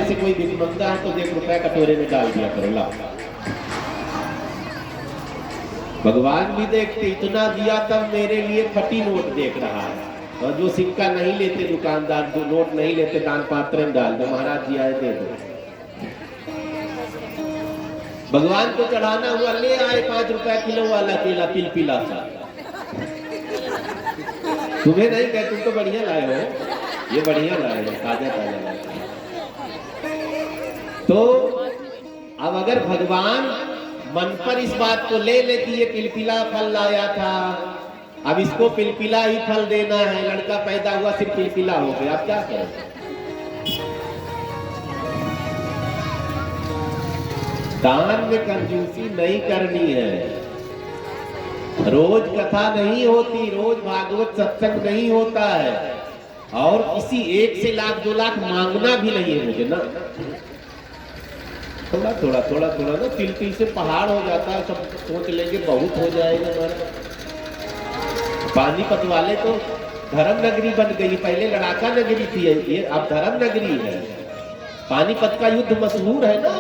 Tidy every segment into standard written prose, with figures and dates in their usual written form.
में से कोई भिखमंगा है तो 1 रुपया कटोरे में डाल दिया करो, ला। भगवान भी देखते, इतना दिया तब मेरे लिए फटी नोट देख रहा है। और जो सिक्का नहीं लेते दुकानदार, जो नोट नहीं लेते, दान पात्र में डाल दो, महाराज जी आए दे दो। भगवान को चढ़ाना हुआ, ले आए 5 रुपया किलो वाला केला, पिलपिला सा। तुम्हें नहीं कहे, तुम तो बढ़िया लाए हो, ये बढ़िया लाए हो, ताजा ताजा लाए। तो अब अगर भगवान मन पर इस बात को ले ले कि ये पिलपिला फल लाया था, अब इसको पिलपिला ही फल देना है, लड़का पैदा हुआ सिर्फ पिलपिला हो गया, अब क्या करें? दान में कंजूसी नहीं करनी है। रोज कथा नहीं होती, रोज भागवत सत्संग नहीं होता है, और किसी एक से लाख 2 लाख मांगना भी नहीं है मुझे ना। थोड़ा थोड़ा थोड़ा थोड़ा ना, तिल से पहाड़ हो जाता है। सब सोच लेंगे बहुत हो जाएगा हमारा। पानीपत वाले तो धर्म नगरी बन गई, पहले लड़ाका नगरी थी, ये अब धर्म नगरी है। पानीपत का युद्ध मशहूर है ना,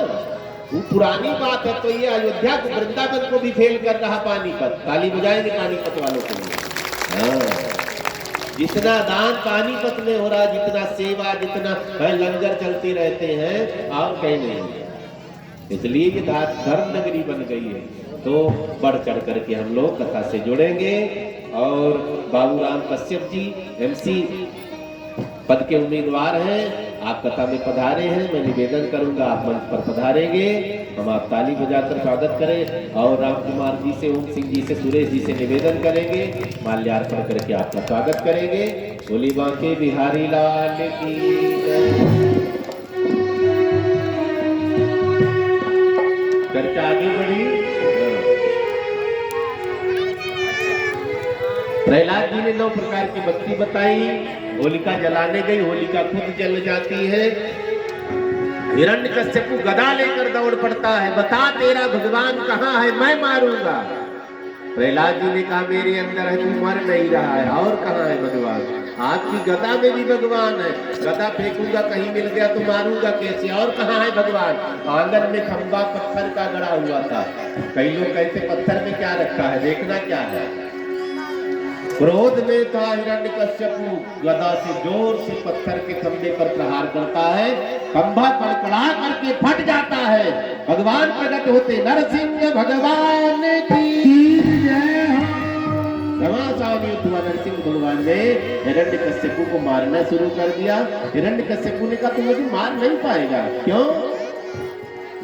वो पुरानी बात है। तो ये अयोध्या को, वृंदावन को भी फेल कर रहा पानीपत। ताली बजाएंगे पानीपत वालों के लिए। हाँ, जितना दान पानीपत में हो रहा, जितना सेवा, जितना लंगर चलते रहते हैं, और कहीं नहीं। इसलिए ये धर्म नगरी बन गई है। तो बढ़ चढ़ करके हम लोग कथा से जुड़ेंगे। और बाबूराम कश्यप जी एमसी पद के उम्मीदवार हैं, आप कथा में पधारे हैं। मैं निवेदन करूंगा आप मंच पर पधारेंगे, हम आप ताली बजाकर स्वागत करें। और राम कुमार जी से, ओम सिंह जी से, सुरेश जी से निवेदन करेंगे, माल्यार्पण करके आपका स्वागत करेंगे। बोली बांके बिहारी लाल की चर्चा आगे बढ़ी। प्रहलाद जी ने 9 प्रकार की भक्ति बताई। होलिका जलाने गई, होलिका खुद जल जाती है। हिरण्यकश्यप गदा लेकर दौड़ पड़ता है, बता तेरा भगवान कहाँ है, मैं मारूंगा। प्रहलाद जी ने कहा मेरे अंदर है, तू मर नहीं रहा है, और कहाँ है भगवान? आपकी गदा में भी भगवान है। गदा फेंकूंगा, कहीं मिल गया तो मारूंगा कैसे, और कहाँ है भगवान? आंगन में खंबा पत्थर का गड़ा हुआ था। कई लोग कहते पत्थर में क्या रखा है, देखना क्या है। क्रोध में था हिरण्यकश्यप, गदा से जोर से पत्थर के खंबे पर प्रहार करता है। खंबा कड़कड़ा करके फट जाता है। भगवान प्रकट होते, नरसिंह भगवान की जय हो। घमासान युद्ध हुआ, नरसिंह भगवान ने हिरण्यकश्यप को मारना शुरू कर दिया। हिरण्यकश्यप ने कहा तू मुझे मार नहीं पाएगा, क्यों?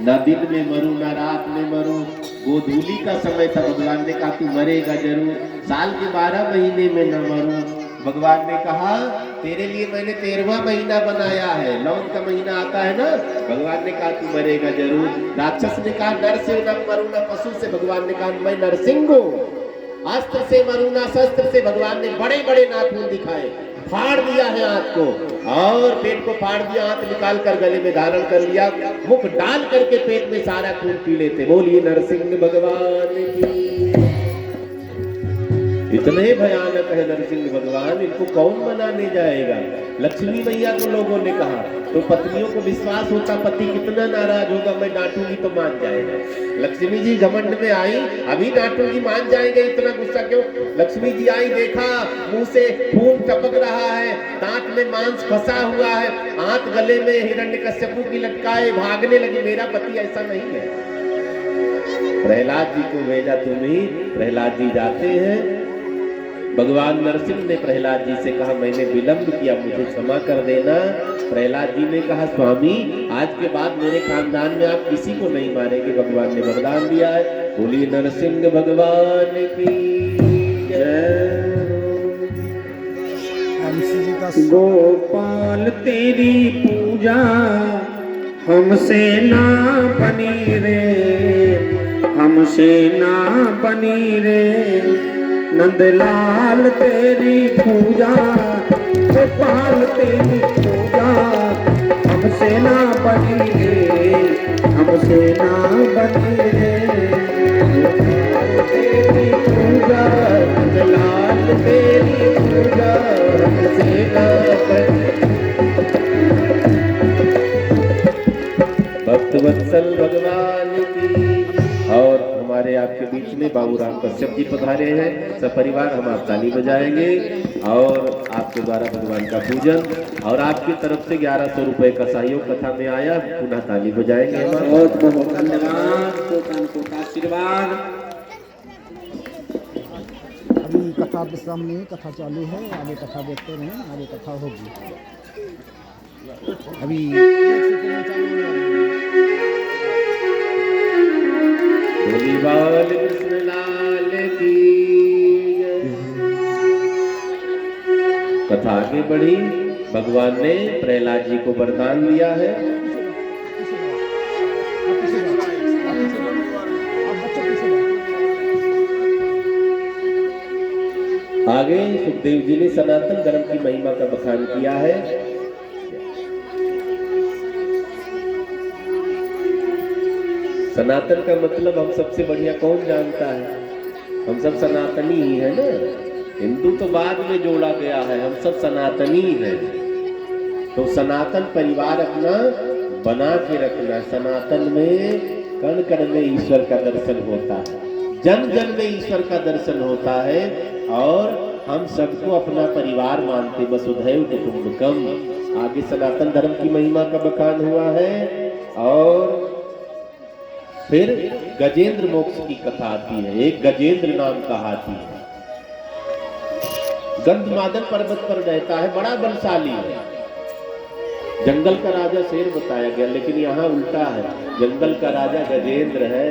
न दिन में मरूं न रात में मरूं। गोधूली का समय था, भगवान ने कहा तू मरेगा जरूर, साल के 12 महीने में न मरूं। भगवान ने कहा तेरे लिए मैंने 13वां महीना बनाया है, लौन का महीना आता है ना। भगवान ने कहा तू मरेगा जरूर। राक्षस ने कहा नर से न मरूं न पशु से। भगवान ने कहा मैं नरसिंह हूं, अस्त्र से मरूं न शस्त्र से। भगवान ने बड़े बड़े नाखून दिखाए, फाड़ दिया है हाथ को, और पेट को फाड़ दिया, हाथ निकाल कर गले में धारण कर लिया, मुख डाल करके पेट में सारा खून पी लेते। बोलिए नरसिंह भगवान की। इतने भयानक है नरसिंह भगवान, इनको कौन बनाने जाएगा? लक्ष्मी मैया को लोगों ने कहा, तो पत्नियों को विश्वास होता पति कितना नाराज होगा, मैं डांटूंगी तो मान जाएगा। लक्ष्मी जी घमंड में आई, अभी डांटूंगी मान जाएंगे, इतना गुस्सा क्यों? लक्ष्मी जी आई, देखा मुंह से खून टपक रहा है, दांत में मांस फंसा हुआ है, हाथ गले में हिरण्यकश्यप की लटकाए, भागने लगी। मेरा पति ऐसा नहीं है। प्रहलाद जी को भेजा तुम्ही। प्रहलाद जी जाते हैं। भगवान नरसिंह ने प्रहलाद जी से कहा मैंने विलंब किया, मुझे क्षमा कर देना। प्रहलाद जी ने कहा स्वामी आज के बाद मेरे खानदान में आप किसी को नहीं मारेंगे, भगवान ने वरदान दिया है। बोलिए नरसिंह भगवान की जय। गोपाल तेरी पूजा हमसे ना बनी रे, हमसे ना बनी रे। नंदलाल तेरी पूजा, गोपाल तेरी पूजा हमसे ना बनी रे, हमसे ना बनी रे। गोपाल तेरी पूजा, नंदलाल तेरी पूजा हमसे ना बनी। भक्तवत्सल भगवान की। और हमारे आपके बीच में बाबूराम कश्यप जी पधारे हैं। सपरिवार हम आप ताली बजाएंगे और आपके द्वारा भगवान का पूजन और आपकी तरफ से 1100 रुपए का सहयोग कथा में आया, पुनः ताली बजाएंगे। बहुत बहुत धन्यवाद, कोटि आशीर्वाद। अभी कथा विश्राम नहीं, कथा चालू है, आगे कथा देखते रहें, आगे कथा होगी। अभी 1 सेकंड में चालू होने वाली है। बोली बाल कृष्ण लाल की जय। कथा आगे बढ़ी। भगवान ने प्रहलाद जी को वरदान दिया है। आगे सुखदेव जी ने सनातन धर्म की महिमा का बखान किया है। सनातन का मतलब हम सबसे बढ़िया कौन जानता है? हम सब सनातनी ही है ना। हिंदू तो बाद में जोड़ा गया है, हम सब सनातनी हैं। तो सनातन परिवार अपना बना के रखना। सनातन में कण कण में ईश्वर का दर्शन होता है, जन जन में ईश्वर का दर्शन होता है और हम सबको अपना परिवार मानते। वसुधैव कुटुंबकम। आगे सनातन धर्म की महिमा का बखान हुआ है और फिर गजेंद्र मोक्ष की कथा आती है। एक गजेंद्र नाम का हाथी है, गंधमादन पर्वत पर रहता है, बड़ा बलशाली है। जंगल का राजा शेर बताया गया, लेकिन यहाँ उल्टा है। जंगल का राजा गजेंद्र है।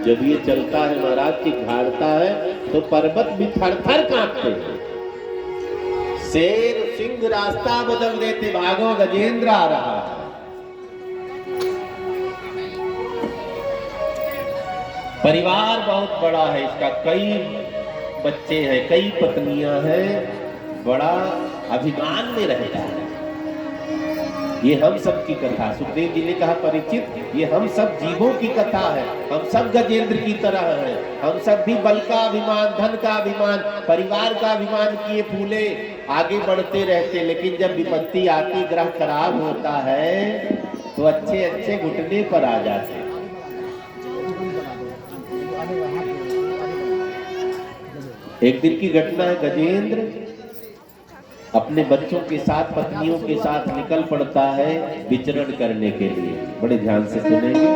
जब ये चलता है महाराज की घाड़ता है तो पर्वत भी थर थर कांपते हैं। शेर सिंह रास्ता बदल देते, भागो गजेंद्र आ रहा है। परिवार बहुत बड़ा है इसका, कई बच्चे हैं, कई पत्नियां हैं, बड़ा अभिमान में रहता है। ये हम सब की कथा, सुखदेव जी ने कहा परीक्षित ये हम सब जीवों की कथा है। हम सब गजेंद्र की तरह हैं, हम सब भी बल का अभिमान, धन का अभिमान, परिवार का अभिमान किए फूले आगे बढ़ते रहते। लेकिन जब विपत्ति आती, ग्रह खराब होता है तो अच्छे अच्छे घुटने पर आ जाते। एक दिन की घटना है, गजेंद्र अपने बच्चों के साथ, पत्नियों के साथ निकल पड़ता है विचरण करने के लिए। बड़े ध्यान से सुनेंगे।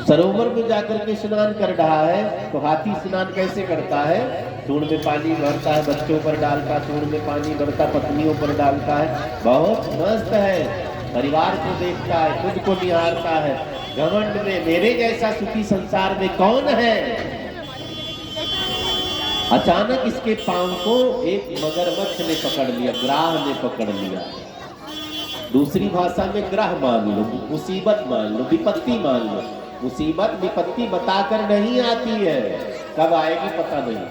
सरोवर में जाकर के स्नान कर रहा है तो हाथी स्नान कैसे करता है? सूंड में पानी भरता है, बच्चों पर डालता, सूंड में पानी भरता, पत्नियों पर डालता है। बहुत मस्त है, परिवार को देखता है, खुद को निहारता है। घमंड में मेरे जैसा सुखी संसार में कौन है? अचानक इसके पांव को एक मगरमच्छ ने पकड़ लिया, ग्राह ने पकड़ लिया। दूसरी भाषा में ग्रह मान लो, मुसीबत मान लो, विपत्ति मान लो। मुसीबत विपत्ति बताकर नहीं आती है, कब आएगी पता नहीं।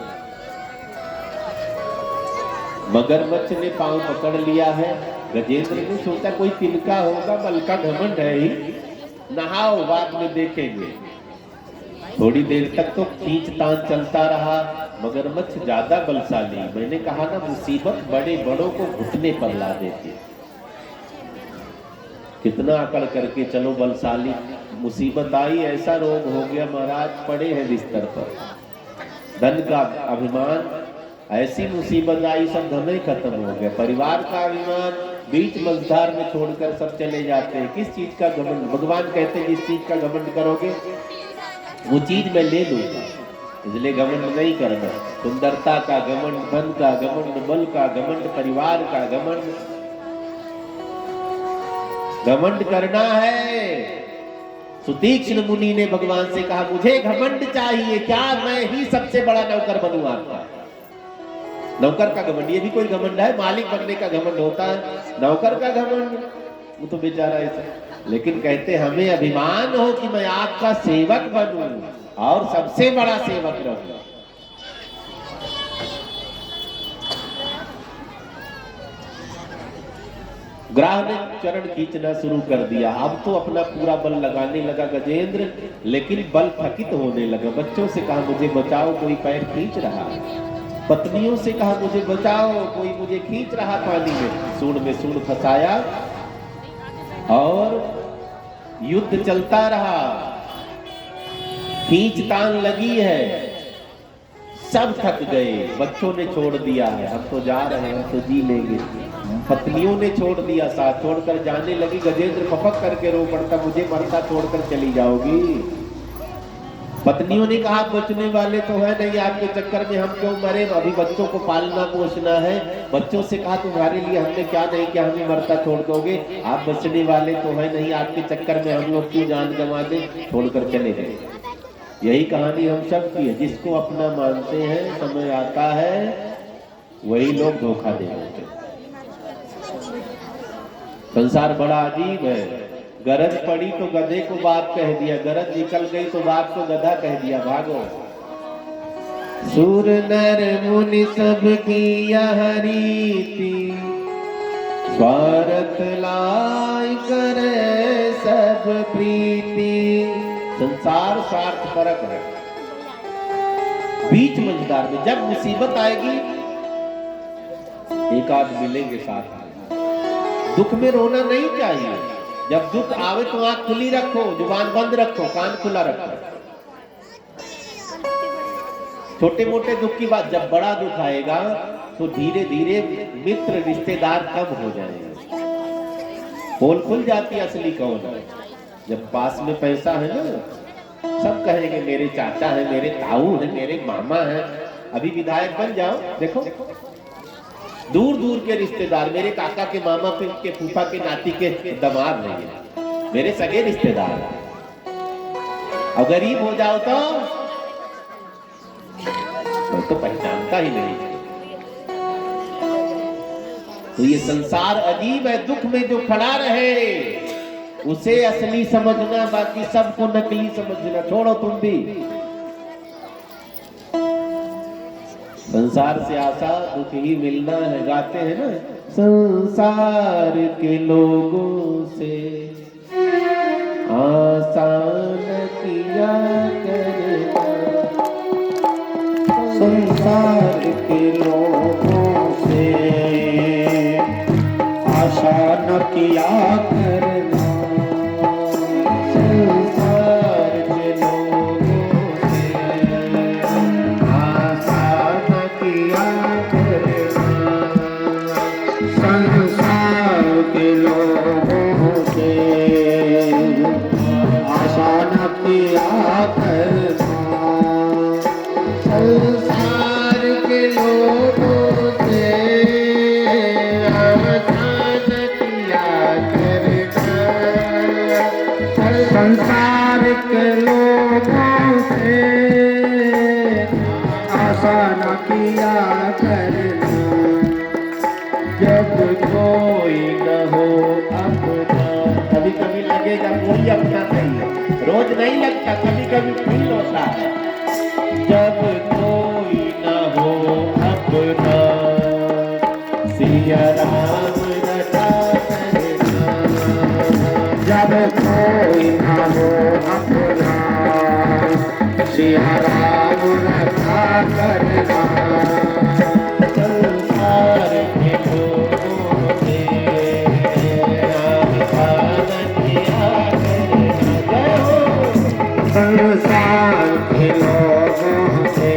मगरमच्छ ने पांव पकड़ लिया है। गजेंद्र ने सोचा कोई तिनका होगा, बल का घमंड है ही, नहाओ बाद में देखेंगे। थोड़ी देर तक तो खींच तान चलता रहा। मगरमच्छ ज्यादा बलशाली। मैंने कहा ना, मुसीबत बड़े बड़ों को घुटने पर ला देती। कितना अकड़ करके चलो, बलशाली। मुसीबत आई, ऐसा रोग हो गया महाराज, पड़े हैं बिस्तर पर। धन का अभिमान, ऐसी मुसीबत आई, सब धन खत्म हो गया। परिवार का अभिमान बीच मझधार में छोड़कर सब चले जाते हैं। किस चीज का घमंड? भगवान कहते हैं जिस चीज का घमंड करोगे वो चीज मैं ले लूंगा, इसलिए घमंड नहीं करना। सुंदरता का घमंड, धन का घमंड, बल का घमंड, परिवार का घमंड, घमंड करना है। सुतीक्ष्ण मुनि ने भगवान से कहा मुझे घमंड चाहिए, क्या मैं ही सबसे बड़ा नौकर बनूं आपका? नौकर का घमंड, ये भी कोई घमंड है? मालिक बनने का घमंड होता है, नौकर का घमंड वो तो बेचारा ऐसा। लेकिन कहते हमें अभिमान हो कि मैं आपका सेवक बनूं और सबसे बड़ा सेवक रहूं। ग्राह ने चरण खींचना शुरू कर दिया। अब तो अपना पूरा बल लगाने लगा गजेंद्र, लेकिन बल थकित होने लगा। बच्चों से कहा मुझे बचाओ, कोई पैर खींच रहा है। पत्नियों से कहा मुझे बचाओ, कोई मुझे खींच रहा पानी में सूंड फंसाया और युद्ध चलता रहा, खींचतान लगी है, सब थक गए, बच्चों ने छोड़ दिया है, हम तो जा रहे हैं, हम तो जी लेंगे। पत्नियों ने छोड़ दिया, साथ छोड़कर जाने लगी। गजेंद्र फपक करके रो पड़ता, मुझे मरता छोड़कर चली जाओगी। पत्नियों ने कहा बचने वाले तो है नहीं, आपके चक्कर में हम क्यों मरे, अभी बच्चों को पालना पोषना है। बच्चों से कहा तुम्हारे लिए हमने क्या नहीं किया, हमें मरता छोड़ दोगे, आप बचने वाले तो है नहीं, आपके चक्कर में हम लोग क्यों जान गंवा दे, छोड़कर चले गए। यही कहानी हम सब की है। जिसको अपना मानते हैं, समय आता है वही लोग धोखा दे देते हैं। संसार बड़ा अजीब है। गरज पड़ी तो गधे को बात कह दिया, गरज निकल गई तो बात को गधा कह दिया, भागो। सुर नर मुनि सब की यह रीति, स्वार्थ लाई करे सब प्रीति। संसार स्वार्थ परक है। बीच मंझदार में जब मुसीबत आएगी एक आध मिलेंगे साथ में। दुख में रोना नहीं चाहिए। जब दुख आवे तो आंख खुली रखो, जुबान बंद रखो, कान खुला रखो। छोटे मोटे दुख की बात, जब बड़ा दुख आएगा तो धीरे धीरे मित्र रिश्तेदार कम हो जाएंगे, पोल खुल जाती है असली कौन है। जब पास में पैसा है ना, सब कहेंगे मेरे चाचा है, मेरे ताऊ है, मेरे मामा है। अभी विधायक बन जाओ, देखो दूर दूर के रिश्तेदार, मेरे काका के मामा के फूफा के नाती के दामाद नहीं है, मेरे सगे रिश्तेदार है। और गरीब हो जाओ तो पहचानता ही नहीं। तो ये संसार अजीब है। दुख में जो खड़ा रहे उसे असली समझना, बाकी सबको नकली समझना। छोड़ो तुम भी। संसार से आशा दुख ही मिलना है। गाते हैं ना, संसार के लोगों से आसान किया करना, संसार के लोगों से आशा न किया करना, संसार के लोगों से आशा न किया करना, संसार के लोगों से आशा न किया करना, संसार के लोगों से आसान किया करना, संसार के लोगों से आसान किया करना। जब कोई न हो अपना, कभी कभी लगेगा कोई अपना नहीं है, रोज नहीं लगता, कभी कभी फील होता है। जब कोई न हो अपना, सिया राम रटा करना, जब कोई न हो अपना, सिया राम रटा करना, संसार के लोगों से आसान किया करना, संसार के लोगों से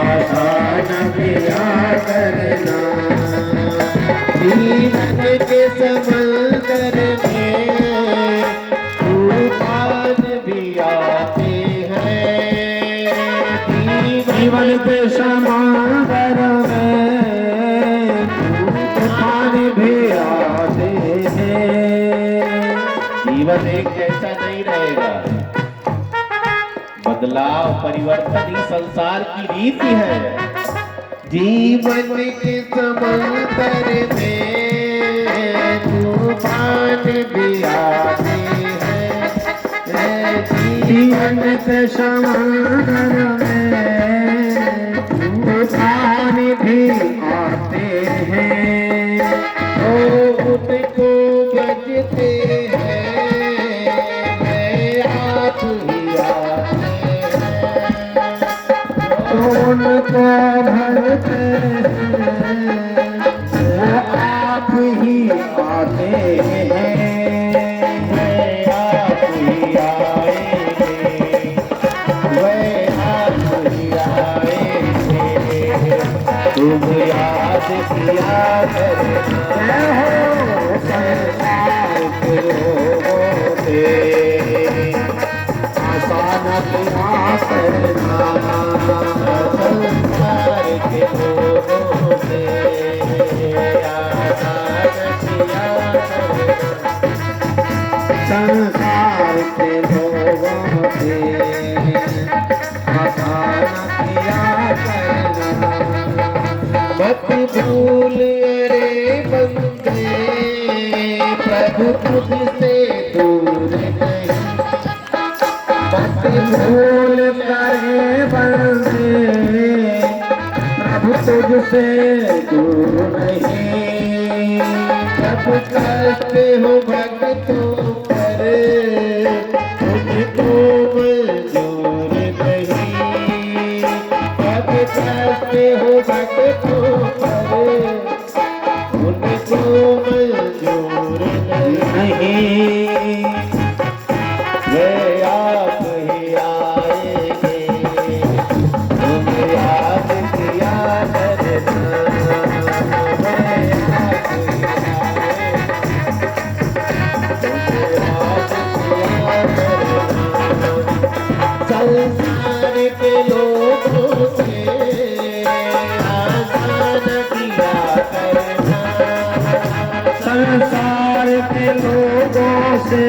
आसान किया करना। जीवन के समंदर में तूफान भी आते हैं, जीवन के समंदर में तूफान भी आते हैं। जीवन एक जैसा नहीं रहेगा। बदलाव परिवर्तन ही संसार की रीति है। जीवन के समंदर में तूफान भी आते हैं, जीवन के समंदर में तूफान भी आते हैं। तो उनको बजते हैं, आप ही आते हैं, उनको भरते वो आप ही आते हैं, आप ही आएंगे, वे आप ही आएंगे, तुम याद किया करना हो संसार के लोगों से, आसान किया करना संसार के लोगों से, आसान किया करना संसार के लोगों से, आसान किया करना। मत भूल रे बंदे प्रभु तुझसे दूर नहीं, मत भूल करे बंदे प्रभु तुझसे दूर नहीं, जब कष्ट हो भक्तों पर तुझको मंजूर नहीं, जब कष्ट हो भक्तों पर उनको मंजूर नहीं, वे आप ही आएंगे, तुम याद किया करना, वे आप ही आएंगे, तुम याद किया करना। संसार के लोगों से आसान किया करना, संसार के लोगों से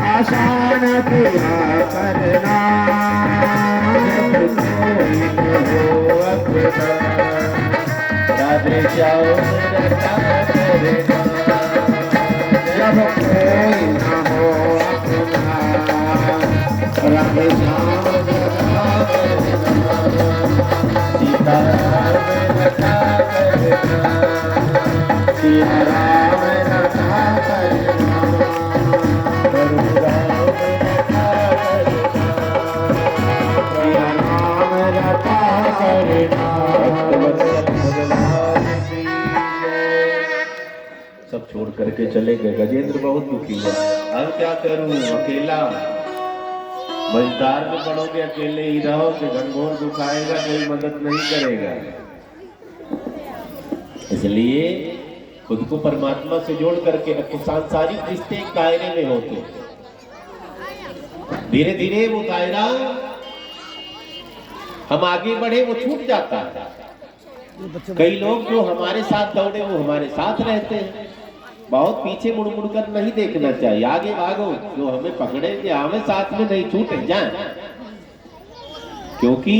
आसान किया करना, जब कोई न हो अपना राधे जाओ रखा करना, जब कोई न हो अपना राधे जाओ रखा करना, सीता राम रखा करना, सिया राम रखा करना, राम रखा करना, सिया राम रखा करना। सब छोड़ करके चले गए। गजेंद्र बहुत दुखी हुआ, अब क्या करूं, अकेला मझदार में पड़ोगे, अकेले ही रहोगे, घनघोर दुखाएगा, कोई मदद नहीं करेगा। इसलिए खुद को परमात्मा से जोड़ करके रखो। सांसारिक रिश्ते एक दायरे में होते, धीरे धीरे वो दायरा हम आगे बढ़े वो छूट जाता है। कई लोग जो हमारे साथ दौड़े वो हमारे साथ रहते हैं। बहुत पीछे मुड़ मुड़ कर नहीं देखना चाहिए, आगे भागो, जो हमें पकड़ेंगे हमें साथ में नहीं छूटे जाए, क्योंकि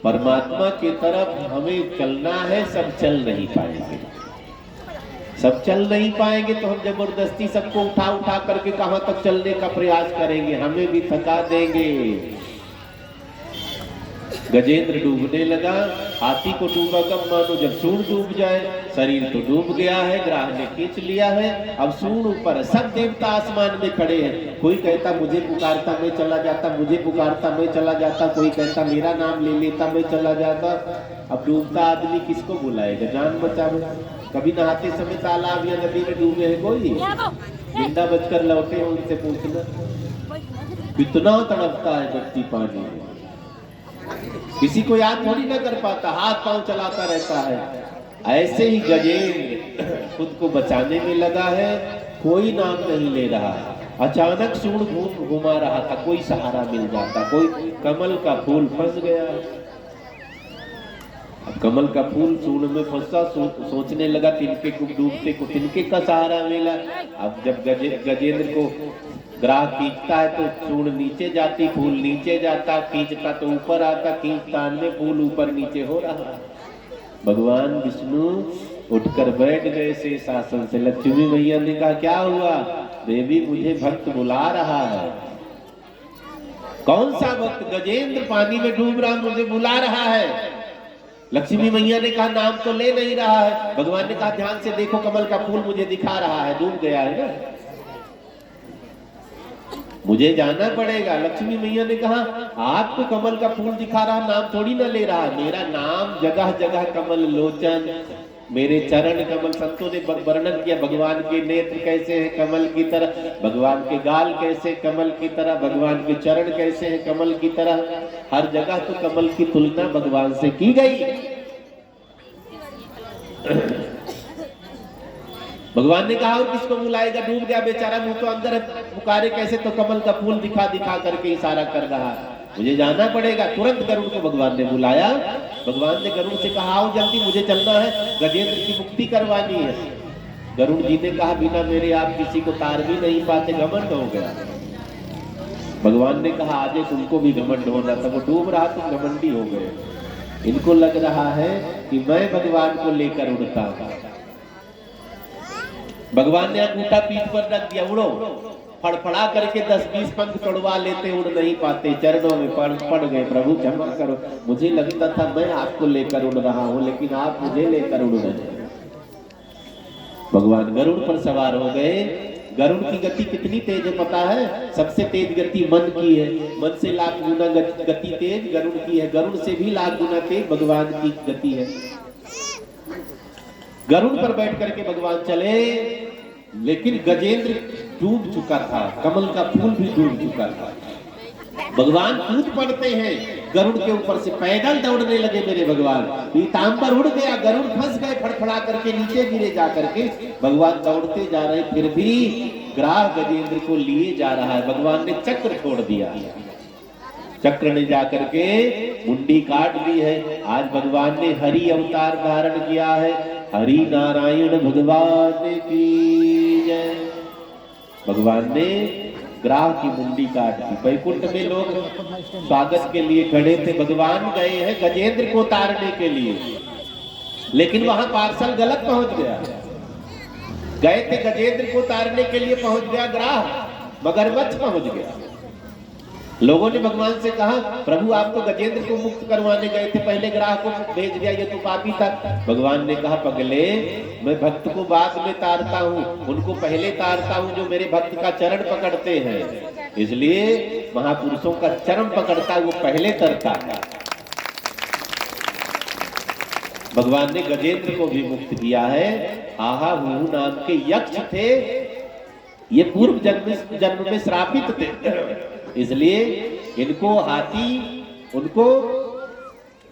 परमात्मा की तरफ हमें चलना है। सब चल नहीं पाएंगे, सब चल नहीं पाएंगे तो हम जबरदस्ती सबको उठा उठा करके कहां तक चलने का प्रयास करेंगे, हमें भी थका देंगे। गजेंद्र डूबने लगा, हाथी को डूबा कब मानो जब सूंड डूब जाए। शरीर तो डूब गया है, ग्राह ने खींच लिया है, अब सूंड ऊपर, सब देवता आसमान में खड़े हैं। कोई कहता मुझे पुकारता मैं चला जाता, मुझे पुकारता मैं चला जाता, कोई कहता मेरा नाम ले लेता मैं चला जाता। अब डूबता आदमी किसको बुलाएगा, जान बचावे। कभी नहाते समय तालाब या नदी में डूबे हैं कोई, जिंदा बचकर लौटे हो उनसे पूछना। कितना तड़पता है व्यक्ति पानी में, किसी को याद थोड़ी ना कर पाता, हाथ पांव चलाता रहता है। ऐसे ही गजेंद्र खुद को बचाने में लगा है, कोई नाम नहीं ले रहा। अचानक सूंड घुमा रहा था, कोई सहारा मिल जाता, कोई कमल का फूल फंस गया। अब कमल का फूल सूंड में फंसा, सोचने लगा तिनके को डूबते को तिनके का सहारा मिला। अब जब गजेंद्र को ग्राह खींचता है तो सूंड नीचे जाती, फूल नीचे जाता, खींचता तो ऊपर आता, खींचता में फूल ऊपर नीचे हो रहा। भगवान विष्णु उठकर बैठ गए से शासन से। लक्ष्मी मैया ने कहा क्या हुआ? देवी मुझे भक्त बुला रहा है। कौन सा भक्त? गजेंद्र पानी में डूब रहा मुझे बुला रहा है। लक्ष्मी मैया ने कहा नाम तो ले नहीं रहा है। भगवान ने कहा ध्यान से देखो, कमल का फूल मुझे दिखा रहा है, डूब गया है ना। मुझे जाना पड़ेगा। लक्ष्मी मैया ने कहा आपको कमल का फूल दिखा रहा, नाम थोड़ी ना ले रहा, मेरा नाम जगह जगह कमल लोचन, मेरे चरण कमल। संतों ने वर्णन किया भगवान के नेत्र कैसे हैं कमल की तरह, भगवान के गाल कैसे कमल की तरह, भगवान के चरण कैसे हैं कमल की तरह। हर जगह तो कमल की तुलना भगवान से की गई। भगवान ने कहा और किसको बुलाएगा, डूब गया बेचारा, मुंह तो अंदर है, पुकारे कैसे, तो कमल का फूल दिखा दिखा करके इशारा कर रहा है, मुझे जाना पड़ेगा। तुरंत गरुड़ को भगवान ने बुलाया। भगवान ने गरुड़ से कहा आओ जल्दी, मुझे चलना है, गजेंद्र की मुक्ति करवानी है। गरुड़ जी ने कहा बिना मेरे आप किसी को तार भी नहीं पाते, घमंड हो गया। भगवान ने कहा आज तुमको भी घमंड होना था, वो डूब रहा तुम घमंडी हो गए। इनको लग रहा है कि मैं भगवान को लेकर उड़ता हूं। भगवान ने अंगूठा पीठ पर रख दिया, उड़ो। फड़फड़ा करके 10-20 पंख तोड़वा लेते, उड़ नहीं पाते, चरणों में पड़ गए। प्रभु क्षमा करो, मुझे लगता था मैं आपको लेकर उड़ रहा हूं, लेकिन आप मुझे लेकर उड़ रहे हैं। भगवान गरुड़ पर सवार हो गए। गरुड़ की गति कितनी तेज है पता है? सबसे तेज गति मन की है, मन से लाख गुना गति तेज गरुड़ की है, गरुड़ से भी लाख गुना तेज भगवान की गति है। गरुड़ पर बैठ करके भगवान चले, लेकिन गजेंद्र डूब चुका था, कमल का फूल भी डूब चुका था। भगवान कूद पड़ते हैं गरुड़ के ऊपर से, पैदल दौड़ने लगे मेरे भगवान। पीतांबर उड़ गया, गरुड़ फंस गए, फड़फड़ा करके नीचे गिरे जा करके। भगवान दौड़ते जा रहे, फिर भी ग्राह गजेंद्र को लिए जा रहा है। भगवान ने चक्र छोड़ दिया, चक्र ने जाकर के मुंडी काट दी है। आज भगवान ने हरि अवतार धारण किया है। हरि नारायण भगवान की जय। भगवान ने ग्राह की मुंडी काट दी। वैकुंठ में लोग स्वागत के लिए खड़े थे, भगवान गए हैं गजेंद्र को उतारने के लिए, लेकिन वहां पार्सल गलत पहुंच गया। गए थे गजेंद्र को उतारने के लिए, पहुंच गया ग्राह, मगरमच्छ पहुंच गया। लोगों ने भगवान से कहा प्रभु आप तो गजेंद्र को मुक्त करवाने गए थे, पहले ग्राह को भेज दिया, ये तो पापी था। भगवान ने कहा पगले, मैं भक्त को बाद में तारता हूँ, उनको पहले तारता हूँ जो मेरे भक्त का चरण पकड़ते हैं। इसलिए महापुरुषों का चरण पकड़ता है वो पहले तरता है। भगवान ने गजेंद्र को भी मुक्त किया है। आहा हूं नाम के यक्ष थे, ये पूर्व जन्म में श्रापित थे, इसलिए इनको हाथी, उनको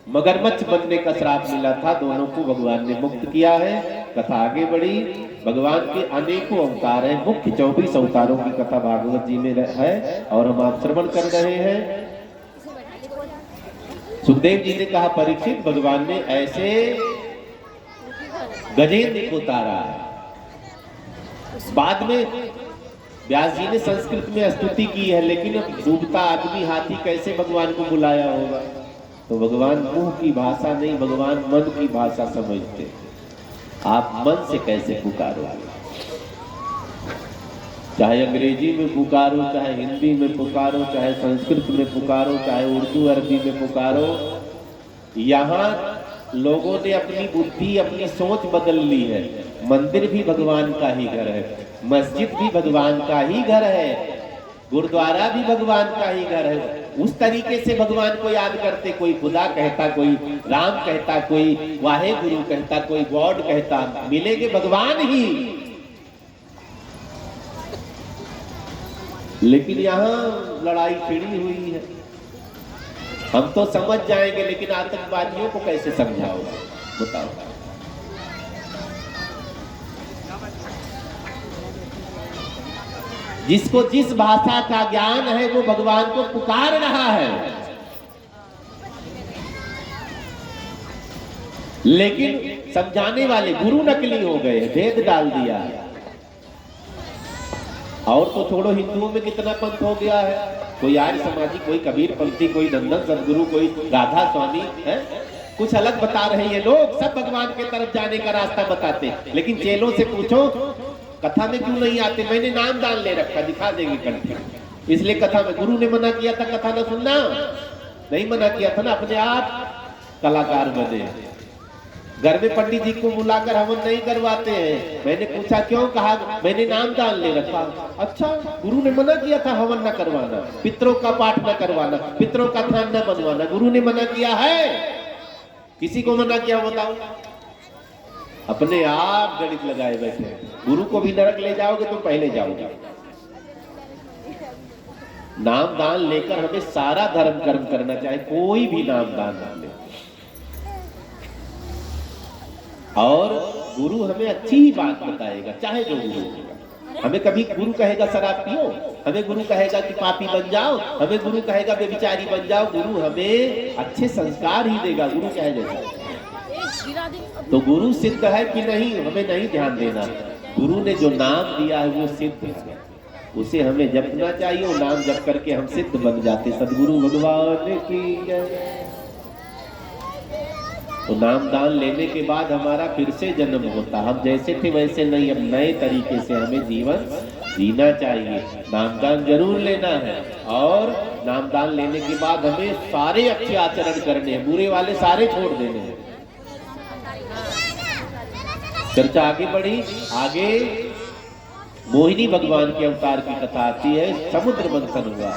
मगरमच्छ बनने का श्राप मिला था। दोनों को भगवान ने मुक्त किया है। कथा आगे बढ़ी। भगवान के अनेकों अवतार हैं, मुख्य 24 अवतारों की कथा भागवत जी में है और हम आप श्रवण कर रहे हैं। सुखदेव जी ने कहा परीक्षित, भगवान ने ऐसे गजेंद्र को उतारा है। बाद में व्यास जी ने संस्कृत में स्तुति की है, लेकिन अब डूबता आदमी हाथी कैसे भगवान को बुलाया होगा? तो भगवान मुंह की भाषा नहीं, भगवान मन की भाषा समझते। आप मन से कैसे पुकारो, चाहे अंग्रेजी में पुकारो, चाहे हिंदी में पुकारो, चाहे संस्कृत में पुकारो, चाहे उर्दू अरबी में पुकारो, यहाँ लोगों ने अपनी बुद्धि, अपनी सोच बदल ली है। मंदिर भी भगवान का ही घर है, मस्जिद भी भगवान का ही घर है, गुरुद्वारा भी भगवान का ही घर है। उस तरीके से भगवान को याद करते, कोई खुदा कहता, कोई राम कहता, कोई वाहे गुरु कहता, कोई गॉड कहता, मिलेंगे भगवान ही। लेकिन यहाँ लड़ाई छिड़ी हुई है। हम तो समझ जाएंगे, लेकिन आतंकवादियों को कैसे समझाओगे बताओ? जिसको जिस भाषा का ज्ञान है वो भगवान को पुकार रहा है, लेकिन समझाने वाले गुरु नकली हो गए, भेद डाल दिया है। और तो छोड़ो, हिंदुओं में कितना पंथ हो गया है, कोई आर्य समाजी, कोई कबीर पंथी, कोई नंदन सदगुरु, कोई राधा स्वामी है, कुछ अलग बता रहे हैं लोग। सब भगवान के तरफ जाने का रास्ता बताते, लेकिन चेलों से पूछो कथा में क्यों नहीं आते? मैंने नाम डाल ले रखा, दिखा देंगे कंठ। इसलिए कथा में गुरु ने मना किया था कथा न सुनना, नहीं मना किया था ना, अपने आप कलाकार बने। घर में पंडित जी को बुलाकर हवन नहीं करवाते हैं। मैंने पूछा क्यों? कहा मैंने नाम दान ले रखा। अच्छा, गुरु ने मना किया था हवन न करवाना, पितरों का पाठ न करवाना, पितरों का थान न बनवाना, गुरु ने मना किया है? किसी को मना किया बताओ? अपने आप गणित लगाए बैठे। गुरु को भी नरक ले जाओगे तो पहले जाओगे। नाम दान लेकर हमें सारा धर्म कर्म करना चाहिए, कोई भी नाम दान ना ले। और गुरु हमें अच्छी ही बात बताएगा, चाहे जो गुरु होगा। हमें कभी गुरु कहेगा शराब पियो, हमें गुरु कहेगा कि पापी बन जाओ, हमें गुरु कहेगा बेविचारी बन जाओ। गुरु हमें अच्छे संस्कार ही देगा, गुरु कहे जैसा। तो गुरु सिद्ध है कि नहीं, हमें नहीं ध्यान देना। गुरु ने जो नाम दिया है वो सिद्ध है, उसे हमें जपना चाहिए। वो नाम जप करके हम सिद्ध बन जाते। सदगुरु भगवान की जय। तो नाम दान लेने के बाद हमारा फिर से जन्म होता। हम जैसे थे वैसे नहीं, अब नए तरीके से हमें जीवन जीना चाहिए। नाम दान जरूर लेना है, और नाम दान लेने के बाद हमें सारे अच्छे आचरण करने हैं, बुरे वाले सारे छोड़ देने हैं। चर्चा आगे बढ़ी। आगे मोहिनी भगवान के अवतार की कथा आती है। समुद्र मंथन हुआ,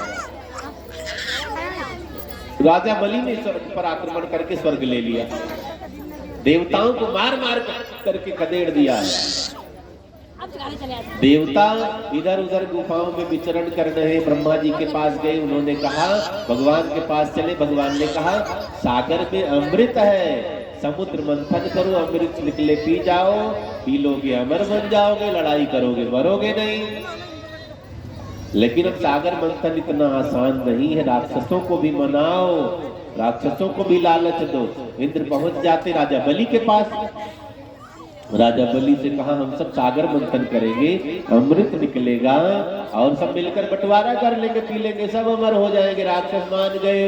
राजा बलि ने स्वर्ग पर आक्रमण करके स्वर्ग ले लिया, देवताओं को मार मार करके खदेड़ दिया है। देवता इधर उधर गुफाओं में विचरण कर रहे हैं। ब्रह्मा जी के पास गए, उन्होंने कहा भगवान के पास चले। भगवान ने कहा सागर में अमृत है, समुद्र मंथन करो, अमृत निकले पी जाओ, पी लोगे अमर बन जाओगे, लड़ाई करोगे मरोगे नहीं। लेकिन अब सागर मंथन इतना आसान नहीं है, राक्षसों को भी मनाओ, राक्षसों को भी लालच दो। इंद्र पहुंच जाते राजा बलि के पास। राजा बलि से कहा हम सब सागर मंथन करेंगे, अमृत निकलेगा और सब मिलकर बंटवारा कर लेंगे, पी लेंगे, सब अमर हो जाएंगे। राक्षस मान गए।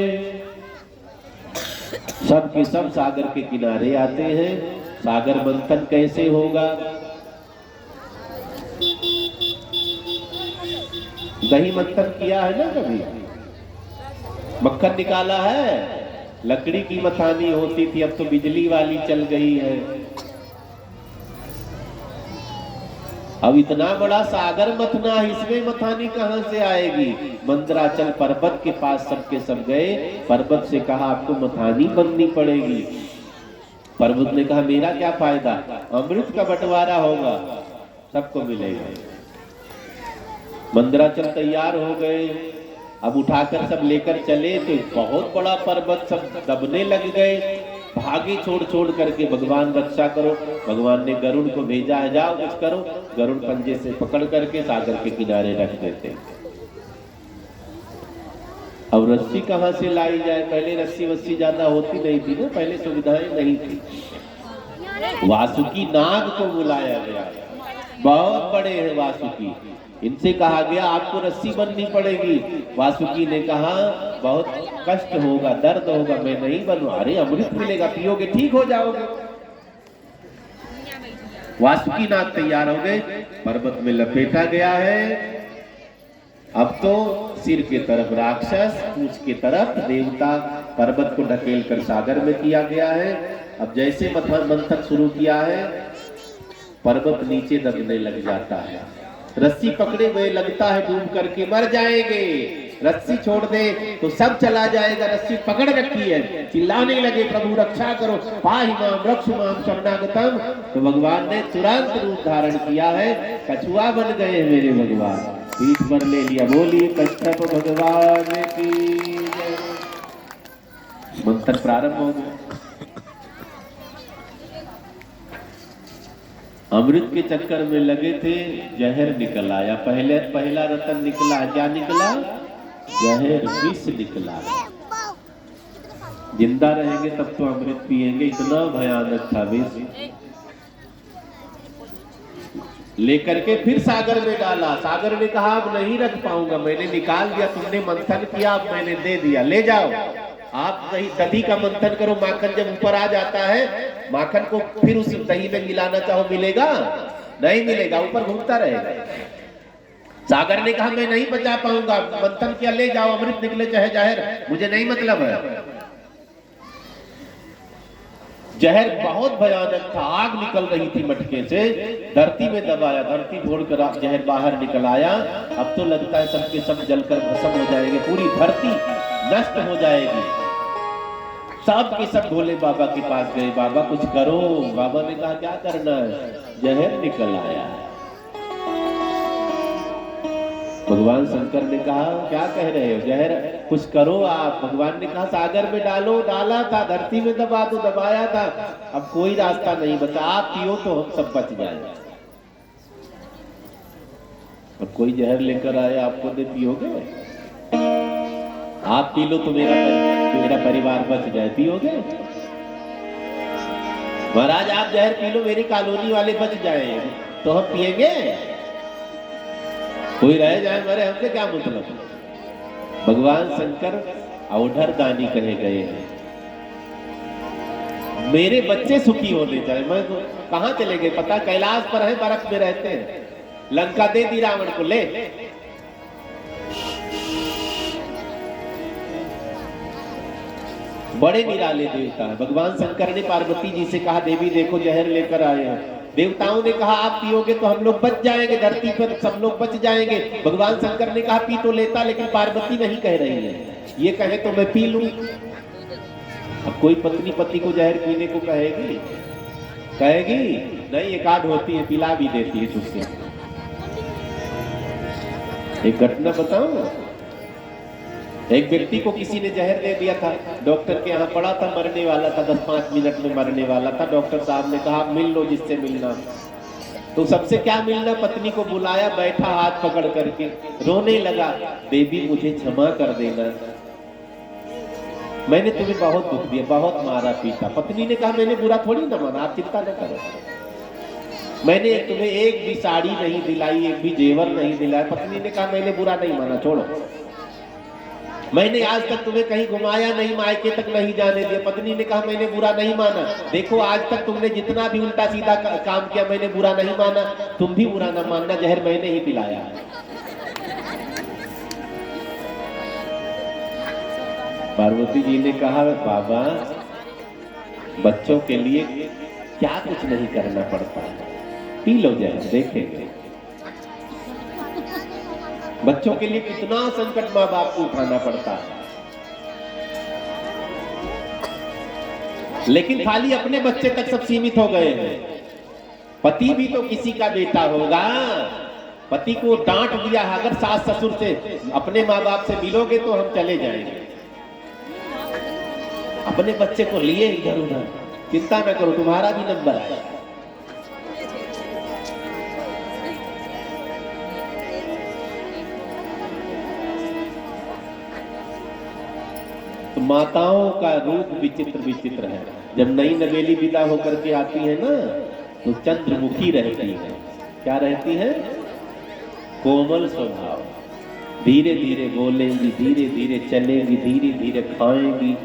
सब के सब सागर के किनारे आते हैं। सागर मंथन कैसे होगा? दही मंथन किया है ना कभी? मक्खन निकाला है? लकड़ी की मथानी होती थी, अब तो बिजली वाली चल गई है। अब इतना बड़ा सागर मथना, इसमें मथानी कहां से आएगी? मंदराचल पर्वत के पास सबके सब गए। पर्वत से कहा आपको मथानी बननी पड़ेगी। पर्वत ने कहा मेरा क्या फायदा, अमृत का बंटवारा होगा, सबको मिलेगा। मंदराचल तैयार हो गए। अब उठाकर सब लेकर चले तो बहुत बड़ा पर्वत सब दबने लग गए। भागे छोड़ छोड़ करके, भगवान रक्षा करो। भगवान ने गरुड़ को भेजा है, जाओ कुछ करो। गरुड़ पंजे से पकड़ करके सागर के किनारे रख देते। अब रस्सी कहां से लाई जाए? पहले रस्सी वस्सी ज्यादा होती नहीं थी ना, पहले सुविधाएं नहीं थी। वासुकी नाग को बुलाया गया, बहुत बड़े हैं वासुकी। इनसे कहा गया आपको रस्सी बननी पड़ेगी। वासुकी ने कहा बहुत कष्ट होगा, दर्द होगा, मैं नहीं बनूं। अरे अमृत मिलेगा, पियोगे ठीक हो जाओगे। वासुकी नाग तैयार हो गए, पर्वत में लपेटा गया है। अब तो सिर की तरफ राक्षस, पूंछ की तरफ देवता। पर्वत को ढकेल कर सागर में किया गया है। अब जैसे मंथन शुरू किया है, पर्वत नीचे दबने लग जाता है। रस्सी पकड़े हुए लगता है डूब करके मर जाएंगे। रस्सी छोड़ दे तो सब चला जाएगा। रस्सी पकड़ रखी है, चिल्लाने लगे प्रभु रक्षा करो, पाहि माम रक्षु माम शरणागतम। तो भगवान ने तुरंत रूप धारण किया है, कछुआ बन गए मेरे भगवान, पीठ पर ले लिया। बोली कच्छप भगवान की जय। मंथन प्रारंभ हो गया। अमृत के चक्कर में लगे थे, जहर निकल आया। पहला रतन निकला, क्या निकला? जहर, विष निकला। जिंदा रहेंगे तब तो अमृत पिएंगे, इतना भयानक था विष। लेकर के फिर सागर में डाला। सागर ने कहा अब नहीं रख पाऊंगा, मैंने निकाल दिया, तुमने मंथन किया, अब मैंने दे दिया, ले जाओ। आप दही का मंथन करो, माखन जब ऊपर आ जाता है, माखन को फिर उस दही में मिलाना चाहो, मिलेगा? नहीं मिलेगा, ऊपर घूमता रहेगा। सागर ने कहा मैं नहीं बचा पाऊंगा, मंथन किया, ले जाओ, अमृत निकले चाहे जहर, मुझे नहीं मतलब है। जहर बहुत भयानक था, आग निकल रही थी मटके से, धरती में दबाया, धरती फोड़कर जहर बाहर निकल आया। अब तो लगता है सबके सब जलकर भस्म हो जाएंगे, पूरी धरती नष्ट हो जाएगी। सब के सब भोले बाबा के पास गए, बाबा कुछ करो। बाबा ने कहा क्या करना है, जहर निकल आया। भगवान शंकर ने कहा क्या कह रहे हो, जहर कुछ करो आप। भगवान ने कहा सागर में डालो, डाला था, धरती में दबा दो, दबाया था, अब कोई रास्ता नहीं बचा, आप पियो तो हम सब बच जाए। अब कोई जहर लेकर आए, आपको दे, पियोगे? आप पी लो तो मेरा परिवार बच जाए, पियोगे? महाराज आप जहर पी लो, मेरी कॉलोनी वाले बच जाए, तो हम पिएंगे? कोई रह जाए मरे, हमसे क्या मतलब। भगवान शंकर औढ़र दानी कहे गए हैं, मेरे बच्चे सुखी होने चाहिए। मैं तो कहां चले गए पता, कैलाश पर है, बर्फ में रहते हैं, लंका दे दी रावण को, ले। बड़े निराले देवता है। भगवान शंकर ने पार्वती जी से कहा देवी देखो जहर लेकर आए हैं। देवताओं ने कहा आप पियोगे तो हम लोग बच जाएंगे, धरती पर सब लोग बच जाएंगे। भगवान शंकर ने कहा पी तो लेता, लेकिन पार्वती नहीं कह रही है, ये कहे तो मैं पी लूं। अब कोई पत्नी पति को जहर पीने को कहेगी? कहेगी नहीं, एक आध होती है, पिला भी देती है चुपके। एक घटना बताऊं, एक व्यक्ति को किसी ने जहर दे दिया था, डॉक्टर के यहाँ पड़ा था, मरने वाला था, 10-5 मिनट में मरने वाला था। डॉक्टर साहब ने कहा मिल लो जिससे मिलना। तो सबसे क्या मिलना, पत्नी को बुलाया, बैठा हाथ पकड़ करके रोने लगा, देवी मुझे क्षमा कर देना, मैंने तुम्हें बहुत दुख दिया, बहुत मारा पीटा। पत्नी ने कहा मैंने बुरा थोड़ी ना माना, आप चिंता न करो, मैंने तुम्हें एक भी साड़ी नहीं दिलाई, एक भी जेवर नहीं दिलाया। पत्नी ने कहा मैंने बुरा नहीं माना, छोड़ो, मैंने आज तक तुम्हें कहीं घुमाया नहीं, मायके तक नहीं जाने दिया। पत्नी ने कहा मैंने बुरा नहीं माना, देखो आज तक तुमने जितना भी उल्टा सीधा काम किया मैंने बुरा नहीं माना, तुम भी बुरा ना मानना, जहर मैंने ही पिलाया। पार्वती जी ने कहा बाबा बच्चों के लिए क्या कुछ नहीं करना पड़ता, पी लो जहर, देखेंगे। बच्चों के लिए कितना संकट माँ बाप को उठाना पड़ता है, लेकिन खाली अपने बच्चे तक सब सीमित हो गए हैं। पति भी तो किसी का बेटा होगा, पति को डांट दिया, अगर सास ससुर से अपने माँ बाप से मिलोगे तो हम चले जाएंगे, अपने बच्चे को लिए इधर उधर, चिंता न करो तुम्हारा भी नंबर है। तो माताओं का रूप विचित्र विचित्र है। जब नई नवेली विदा होकर के आती है ना, तो चंद्रमुखी रहती है। क्या रहती है? कोमल स्वभाव, धीरे धीरे बोलेंगी, धीरे धीरे चलेंगी, धीरे धीरे खाएंगी।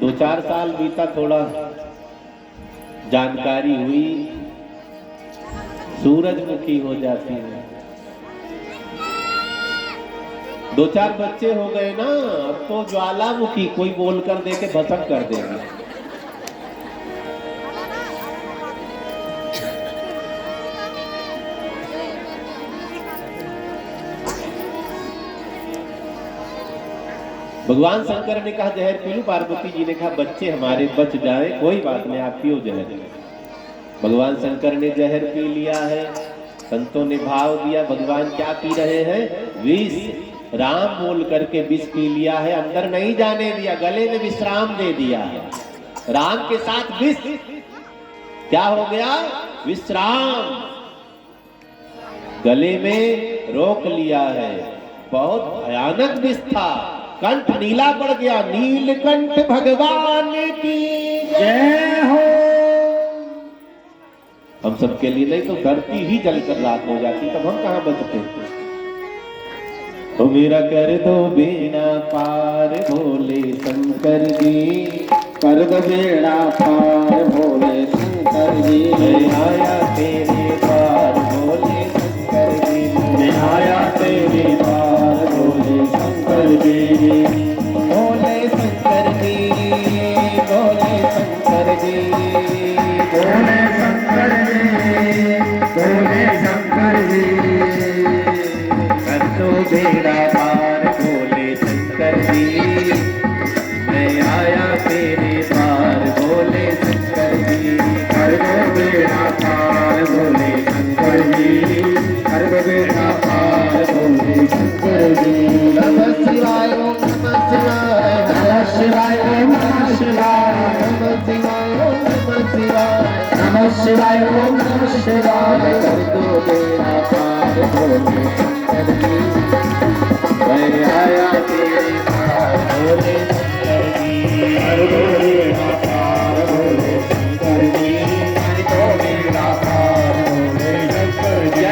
2-4 साल बीता, थोड़ा जानकारी हुई, सूरजमुखी हो जाती है। 2-4 बच्चे हो गए ना, अब तो ज्वालामुखी, कोई बोलकर देके भस्म कर देंगे। भगवान शंकर ने कहा जहर पी लूं, पार्वती जी ने कहा बच्चे हमारे बच जाए, कोई बात नहीं, आप पियो जहर। भगवान शंकर ने जहर पी लिया है, संतों ने भाव दिया, भगवान क्या पी रहे हैं? विष। राम बोल करके विष पी लिया है, अंदर नहीं जाने दिया, गले में विश्राम दे दिया है। राम के साथ विष क्या हो गया? विश्राम, गले में रोक लिया है। बहुत भयानक विष था, कंठ नीला पड़ गया। नीलकंठ भगवान की जय हो। हम सबके लिए नहीं तो धरती ही जलकर राख हो जाती, तब हम कहां बचते? तो मेरा कर दो बेड़ा पार भोले शंकर जी, कर दो बेड़ा पार भोले शंकर जी। मैं आया तेरे पार भोले शंकर जी, मैं आया तेरे पार भोले शंकर जी। भोले शंकर जी, भोले शंकर जी। शिवाय ओम नमः शिवाय नमः शिवाय ओम नमः शिवाय कर दो मेरा पार भोले शंकर जी मैं आया तेरे पार भोले शंकर जी कर दो मेरा पार भोले शंकर जी कर दो मेरा पार भोले शंकर जी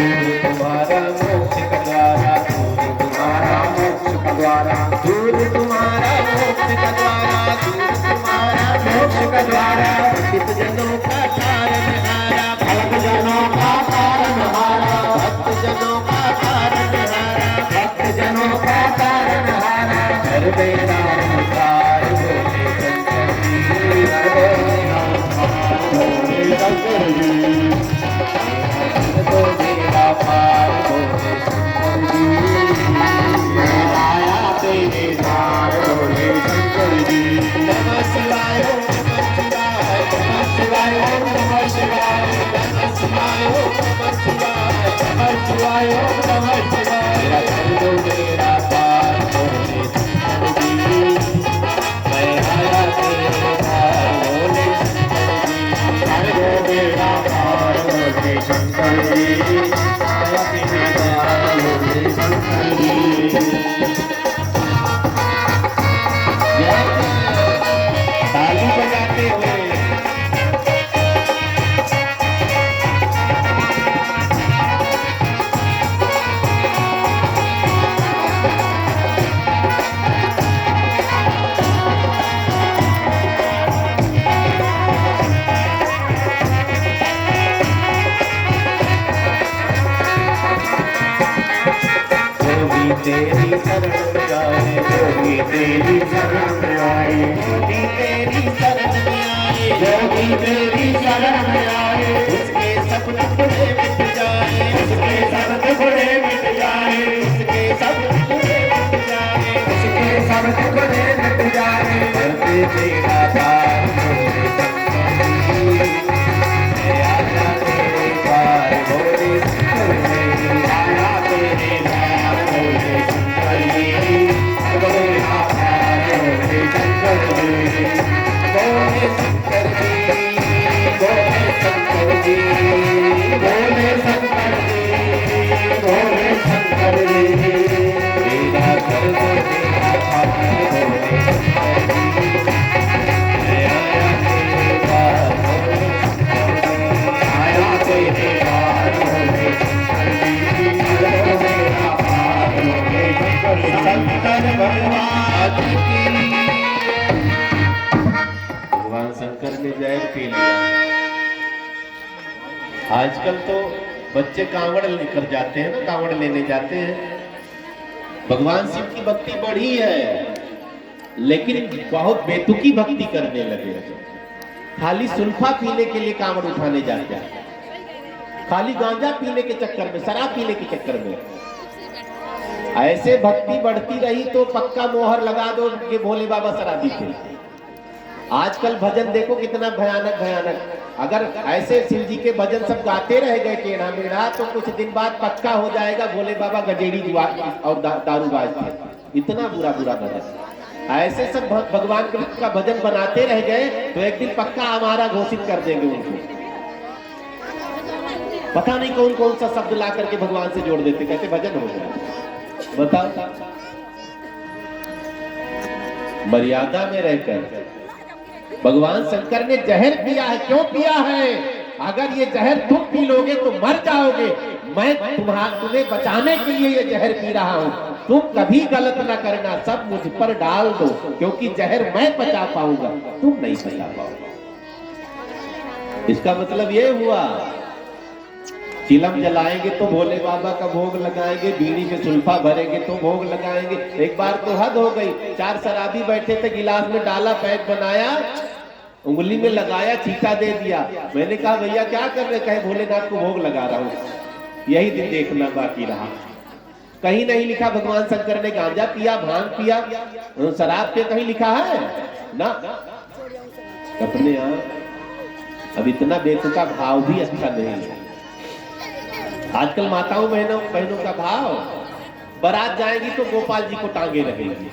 दूर तुम्हारा मोक्ष का द्वारा दूर तुम्हारा मोक्ष का द्वारा भक्त जनों का तारनहारा भक्त जनों का तारनहारा भक्त जनों का तारनहारा भक्त जनों का तारनहारा कर बेड़ा उद्धार भोले शंकर जी कर बेड़ा भोले शंकर जी कर दो बेड़ा पार भोले शंकर जी आया तेरे द्वार भोले शंकर जी नमः शिवाय ओम नमः शिवाय नमः शिवाय ओम नमः शिवाय नमः शिवाय ओम नमः शिवाय नमः शिवाय ओम नमः शिवाय मेरा कर दो मेरा पार भोले शंकर जी मैं आया तेरे पार भोले शंकर जी कर दो मेरा पार भोले शंकर जी आया तेरे पार भोले शंकर जी ताली बजाते हुए तेरी शरण में आए योगी तेरी शरण में आए योगी तेरी शरण में आए योगी तेरी शरण में आए उसके सब टुकड़े मिट जाए उसके सब टुकड़े मिट जाए उसके सब टुकड़े मिट जाए उसके सब टुकड़े मिट जाए करते तेरा पार भोले शंकर जी मैं आया तेरे पार भोले शंकर जी आया तेरे द्वार भोले शंकर जी भोले शंकर जी भोले शंकर जी भोले शंकर जी भोले शंकर जी भोले शंकर जी मेरा कर दो मेरा पार भोले शंकर जी मैं आया तेरे पार भोले शंकर जी आया तेरे द्वार भोले शंकर जी कर दो मेरा पार भोले शंकर जी शंकर भगवान की भगवान शंकर ने जहर पी लिया। आजकल तो बच्चे कांवड़ लेकर जाते हैं ना, कांवड़ लेने जाते हैं। भगवान शिव की भक्ति बढ़ी है, लेकिन बहुत बेतुकी भक्ति करने लगे। खाली सुल्फा पीने के लिए कांवड़ उठाने जाते हैं, खाली गांजा पीने के चक्कर में, शराब पीने के चक्कर में। ऐसे भक्ति बढ़ती रही तो पक्का मोहर लगा दो कि भोले बाबा शराबी थे। आजकल भजन देखो कितना भयानक भयानक। अगर ऐसे शिव जी के भजन सब गाते रह गए टेढ़ा मेढ़ा तो कुछ दिन बाद पक्का हो जाएगा भोले बाबा गजेड़ी और दारूबाज थे। इतना बुरा बुरा भजन। ऐसे सब भगवान का भजन बनाते रह गए तो एक दिन पक्का हमारा घोषित कर देंगे उनको। पता नहीं कौन कौन सा शब्द ला करके भगवान से जोड़ देते, कहते भजन हो गया। बताओ, मर्यादा में रहकर भगवान शंकर ने जहर पिया है। क्यों पिया है? अगर ये जहर तुम पी लोगे तो मर जाओगे। मैं तुम्हें बचाने के लिए ये जहर पी रहा हूं। तुम कभी गलत ना करना, सब मुझ पर डाल दो, क्योंकि जहर मैं पचा पाऊंगा, तुम नहीं पचा पाओगे। इसका मतलब ये हुआ चिलम जलाएंगे तो भोले बाबा का भोग लगाएंगे, बीड़ी में सुल्फा भरेंगे तो भोग लगाएंगे। एक बार तो हद हो गई, 4 शराबी बैठे थे, गिलास में डाला, पैक बनाया, उंगली में लगाया, चीटा दे दिया। मैंने कहा भैया क्या कर रहे? कहे भोलेनाथ को भोग लगा रहा हूँ। यही दिन देखना बाकी रहा। कहीं नहीं लिखा भगवान शंकर ने गांजा पिया, भांग पिया, शराब पे कहीं लिखा है ना। अपने यहाँ अब इतना बेतुका भाव भी अच्छा नहीं है। आजकल माताओं बहनों का भाव, बारात जाएगी तो गोपाल जी को टांगे रहेगी।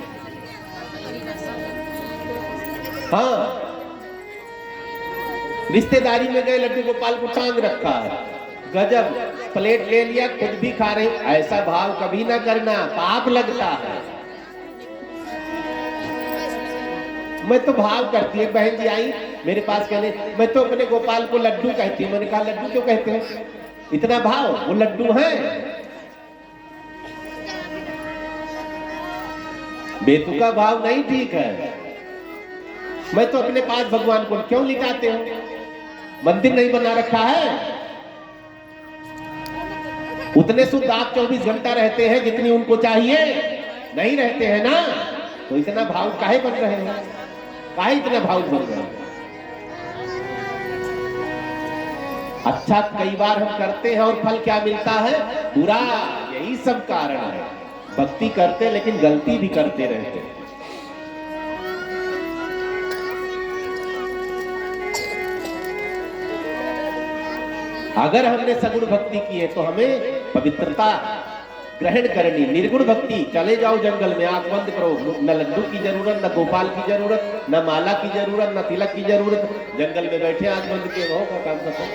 हाँ, रिश्तेदारी में गए, लड्डू गोपाल को टांग रखा है, गजब। प्लेट ले लिया, खुद भी खा रहे। ऐसा भाव कभी ना करना, पाप लगता है। मैं तो भाव करती है। बहन जी आई मेरे पास कहने, मैं तो अपने गोपाल को लड्डू कहती हूँ। मैंने कहा लड्डू क्यों कहते हो? इतना भाव? वो लड्डू है। बेतुका भाव नहीं ठीक है। मैं तो अपने पास भगवान को क्यों लिटाते हो? मंदिर नहीं बना रखा है? उतने शुद्ध आप 24 घंटा रहते हैं जितनी उनको चाहिए? नहीं रहते हैं ना, तो इतना भाव काहे बन रहे हैं? काहे इतना भाव बन रहे हैं? अच्छा कई बार हम करते हैं और फल क्या मिलता है? बुरा। यही सब कारण है। भक्ति करते लेकिन गलती भी करते रहते हैं। अगर हमने सगुण भक्ति की है तो हमें पवित्रता ग्रहण करनी। निर्गुण भक्ति, चले जाओ जंगल में, आंख बंद करो, न लड्डू की जरूरत, न गोपाल की जरूरत, न माला की जरूरत, न तिलक की जरूरत। जंगल में बैठे आंख बंद किए रहो का काम करो।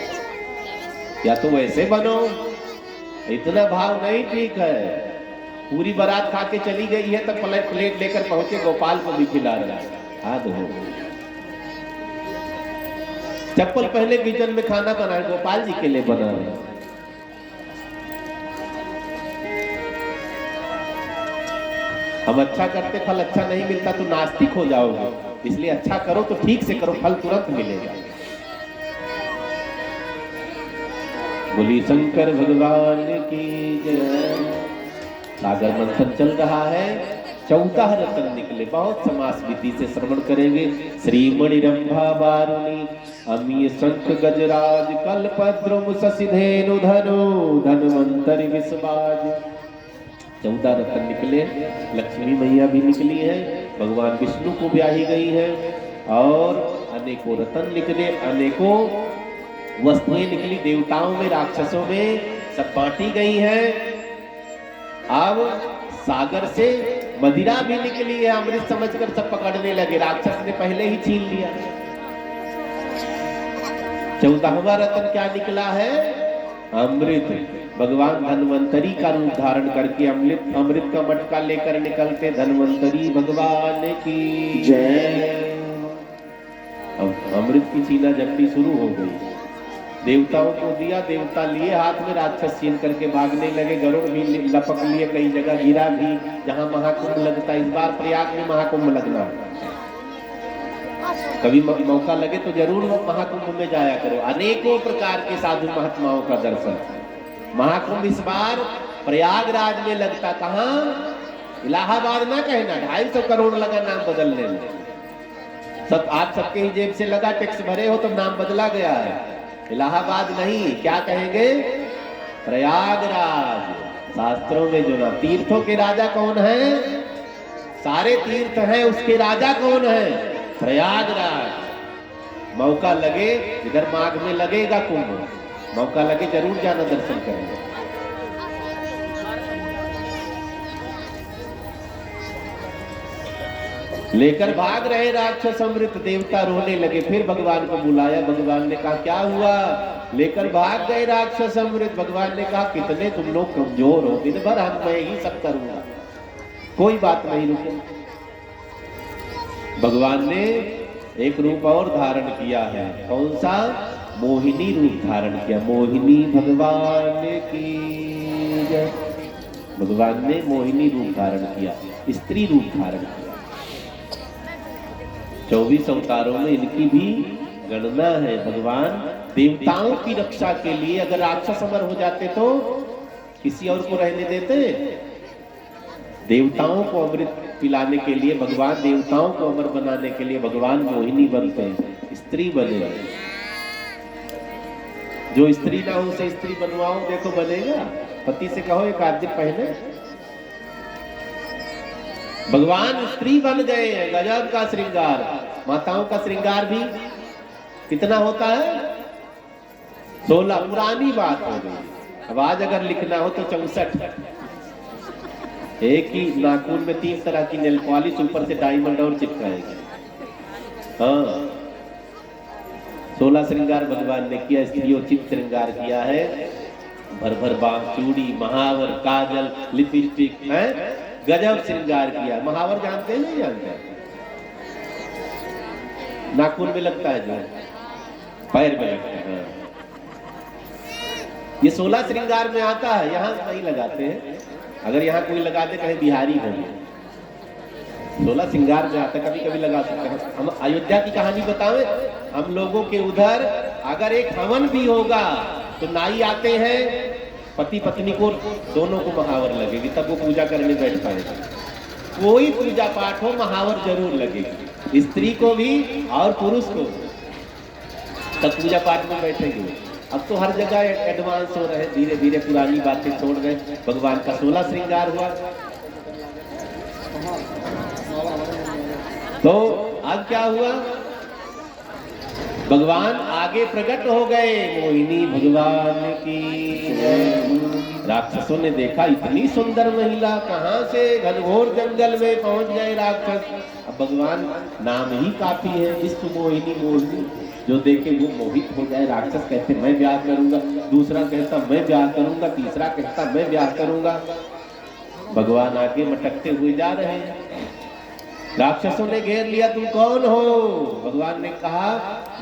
या तो वैसे बनो। इतना भाव नहीं ठीक है। पूरी बारात खा के चली गई है तो प्लेट लेकर पहुंचे, गोपाल को भी खिला रहा है। हाथ हो, चप्पल पहले किचन में खाना बना, गोपाल जी के लिए बना रहे। हम अच्छा करते, फल अच्छा नहीं मिलता तो नास्तिक हो जाओगे। इसलिए अच्छा करो तो ठीक से करो, फल तुरंत मिलेगा। बोली शंकर भगवान की जय। सागर मंथन चल रहा है, 14 रत्न निकले। बहुत समास विधि से श्रवण करेंगे। श्रीमणि रंभा वारुणी अमीय शंख गजराज कल्पद्रुम शशिधेनु धनु धन्वंतरि विषबाज। 14 रत्न निकले। लक्ष्मी मैया भी निकली है, भगवान विष्णु को ब्याही गई है, और अनेकों रत्न निकले, अनेकों वस्तुएं निकली। देवताओं में, राक्षसों में सब बांटी गई है। अब सागर से मदिरा भी निकली है। अमृत समझकर सब पकड़ने लगे। राक्षस ने पहले ही छीन लिया। 14वां रत्न क्या निकला है? अमृत। भगवान धन्वंतरी का रूप धारण करके अमृत का मटका लेकर निकलते। धन्वंतरी भगवान की जय। अब अमृत की छीना झपटी शुरू हो गई। देवताओं को दिया, देवता लिए हाथ में, राक्षस छीन करके भागने लगे। गरुड़ भी लपक लिए, कई जगह गिरा भी जहां महाकुंभ लगता। इस बार प्रयाग में महाकुंभ लगना। कभी मौका लगे तो जरूर महाकुंभ में जाया करो। अनेकों प्रकार के साधु महात्माओं का दर्शन। महाकुंभ इस बार प्रयागराज में लगता। कहां? इलाहाबाद ना कहना, 250 करोड़ लगा नाम बदलने में। सब आप सबके ही जेब से लगा, टैक्स भरे हो तो नाम बदला गया है। इलाहाबाद नहीं, क्या कहेंगे? प्रयागराज। शास्त्रों में जो ना, तीर्थों के राजा कौन है? सारे तीर्थ हैं, उसके राजा कौन है? प्रयागराज। मौका लगे, इधर माघ में लगेगा कुंभ, मौका लगे जरूर जाना, दर्शन करेंगे। लेकर भाग रहे राक्षस अमृत। देवता रोने लगे। फिर भगवान को बुलाया। भगवान ने कहा क्या हुआ? लेकर भाग गए राक्षस अमृत। भगवान ने कहा कितने तुम लोग कमजोर हो, दिन भर मैं ही सब करूंगा, कोई बात नहीं, रुको। भगवान ने एक रूप और धारण किया है। कौन सा? मोहिनी रूप धारण किया। मोहिनी भगवान की जय। भगवान ने मोहिनी रूप धारण किया, स्त्री रूप धारण किया। 24 अवतारों में इनकी भी गणना है। भगवान देवताओं की रक्षा के लिए, अगर राक्षस अमर हो जाते तो किसी और को रहने देते? देवताओं को अमृत पिलाने के लिए, भगवान देवताओं को अमर बनाने के लिए भगवान मोहिनी बनते हैं, स्त्री बने। जो स्त्री ना हो उसे स्त्री बनवाओ, देखो बनेगा। पति से कहो एक आध दिन पहले। भगवान स्त्री बन गए हैं, गजब का श्रृंगार। माताओं का श्रृंगार भी कितना होता है? 16। पुरानी बात हो गई, अब आज अगर लिखना हो तो 64। एक ही नाखून में 3 तरह की नेल पॉलिश, ऊपर से डायमंड और चिपकाएगी। हाँ, 16 श्रृंगार भगवान ने किया, स्त्रियोचित श्रृंगार किया है। भर भर बांग, चूड़ी, महावर, काजल, लिपस्टिक, है गजब श्रृंगार किया। महावर जानते हैं नहीं जानते? नाखून में लगता है, जो पैर में लगता है। ये 16 श्रृंगार में आता है, यहाँ नहीं लगाते हैं। अगर यहाँ कोई लगाते कहे बिहारी हो, 16 श्रृंगार में आता, कभी कभी लगा सकते हैं। हम अयोध्या की कहानी बतावें, हम लोगों के उधर अगर एक हवन भी होगा तो नाई आते हैं, पति पत्नी को दोनों को महावर लगेगी, तब वो पूजा करने बैठ पाएगा। कोई पूजा पाठ हो महावर जरूर लगेगी, स्त्री को भी और पुरुष को, तब पूजा पाठ में बैठेंगे। अब तो हर जगह एडवांस हो रहे, धीरे धीरे पुरानी बातें छोड़ गए। भगवान का 16 श्रृंगार हुआ। तो अब क्या हुआ? भगवान आगे प्रकट हो गए। मोहिनी भगवान की। राक्षसों ने देखा इतनी सुंदर महिला, कहां से घनघोर जंगल में पहुंच गए राक्षस। अब भगवान नाम ही काफी है, विश्व मोहिनी। मोहिनी जो देखे वो मोहित हो जाए। राक्षस कहते मैं ब्याह करूंगा, दूसरा कहता मैं ब्याह करूंगा, तीसरा कहता मैं ब्याह करूंगा। भगवान आगे मटकते हुए जा रहे हैं। राक्षसों ने घेर लिया, तुम कौन हो? भगवान ने कहा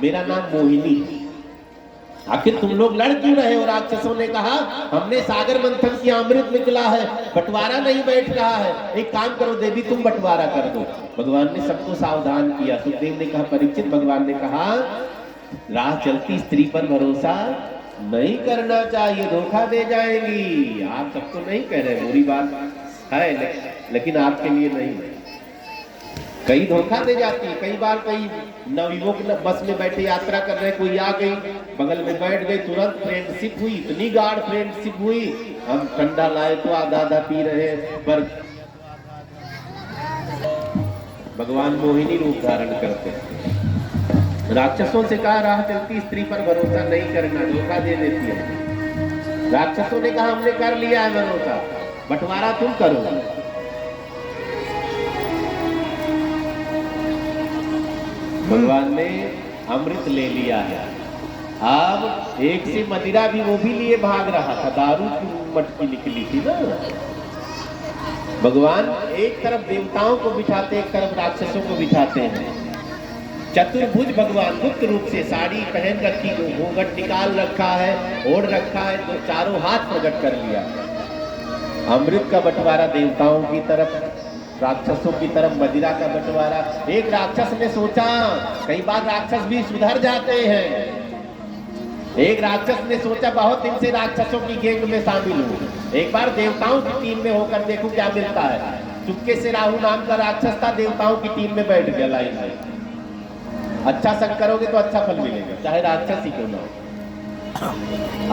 मेरा नाम मोहिनी। आखिर तुम लोग लड़ क्यों रहे हो? राक्षसों ने कहा हमने सागर मंथन की अमृत निकला है, बंटवारा नहीं बैठ रहा है। एक काम करो देवी, तुम बंटवारा कर दो। भगवान ने सबको सावधान किया। सुखदेव ने कहा परीक्षित, भगवान ने कहा राह चलती स्त्री पर भरोसा नहीं करना चाहिए, धोखा दे जाएंगी। आप सबको नहीं कह रहे, बुरी बात है, लेकिन आपके लिए नहीं। कई धोखा दे जाती है। कई बार कई नवयुवक बस में बैठे यात्रा कर रहे, कोई आ गई बगल में बैठ गई, तुरंत फ्रेंडशिप हुई, इतनी गाढ़ फ्रेंडशिप हुई, हम ठंडा लाए तो आधा आधा पी रहे हैं। पर भगवान मोहिनी रूप धारण करते हैं। राक्षसों से कहा राह चलती स्त्री पर भरोसा नहीं करना, धोखा दे देती है। राक्षसों ने कहा हमने कर लिया है भरोसा, बंटवारा तुम करो। भगवान ने अमृत ले लिया है। अब एक से मदिरा भी वो भी लिए भाग रहा था, दारू की मटकी निकली थी ना। भगवान एक तरफ देवताओं को बिठाते, एक तरफ राक्षसों को बिठाते हैं। चतुर्भुज भगवान गुप्त रूप से साड़ी पहन रखी, घूंघट निकाल रखा है, ओढ़ रखा है, तो चारों हाथ प्रकट कर लिया। अमृत का बंटवारा देवताओं की तरफ, राक्षसों की तरफ मदिरा का बंटवारा। एक राक्षस ने सोचा, कई बार राक्षस भी सुधर जाते हैं। एक राक्षस ने सोचा बहुत दिन से राक्षसों की गैंग में शामिल हूँ, एक बार देवताओं की टीम में होकर देखूं क्या मिलता है। चुपके से राहु नाम का राक्षस था, देवताओं की टीम में बैठ गया लाइन में। अच्छा संग करोगे तो अच्छा फल मिलेगा, चाहे राक्षस ही क्यों ना हो।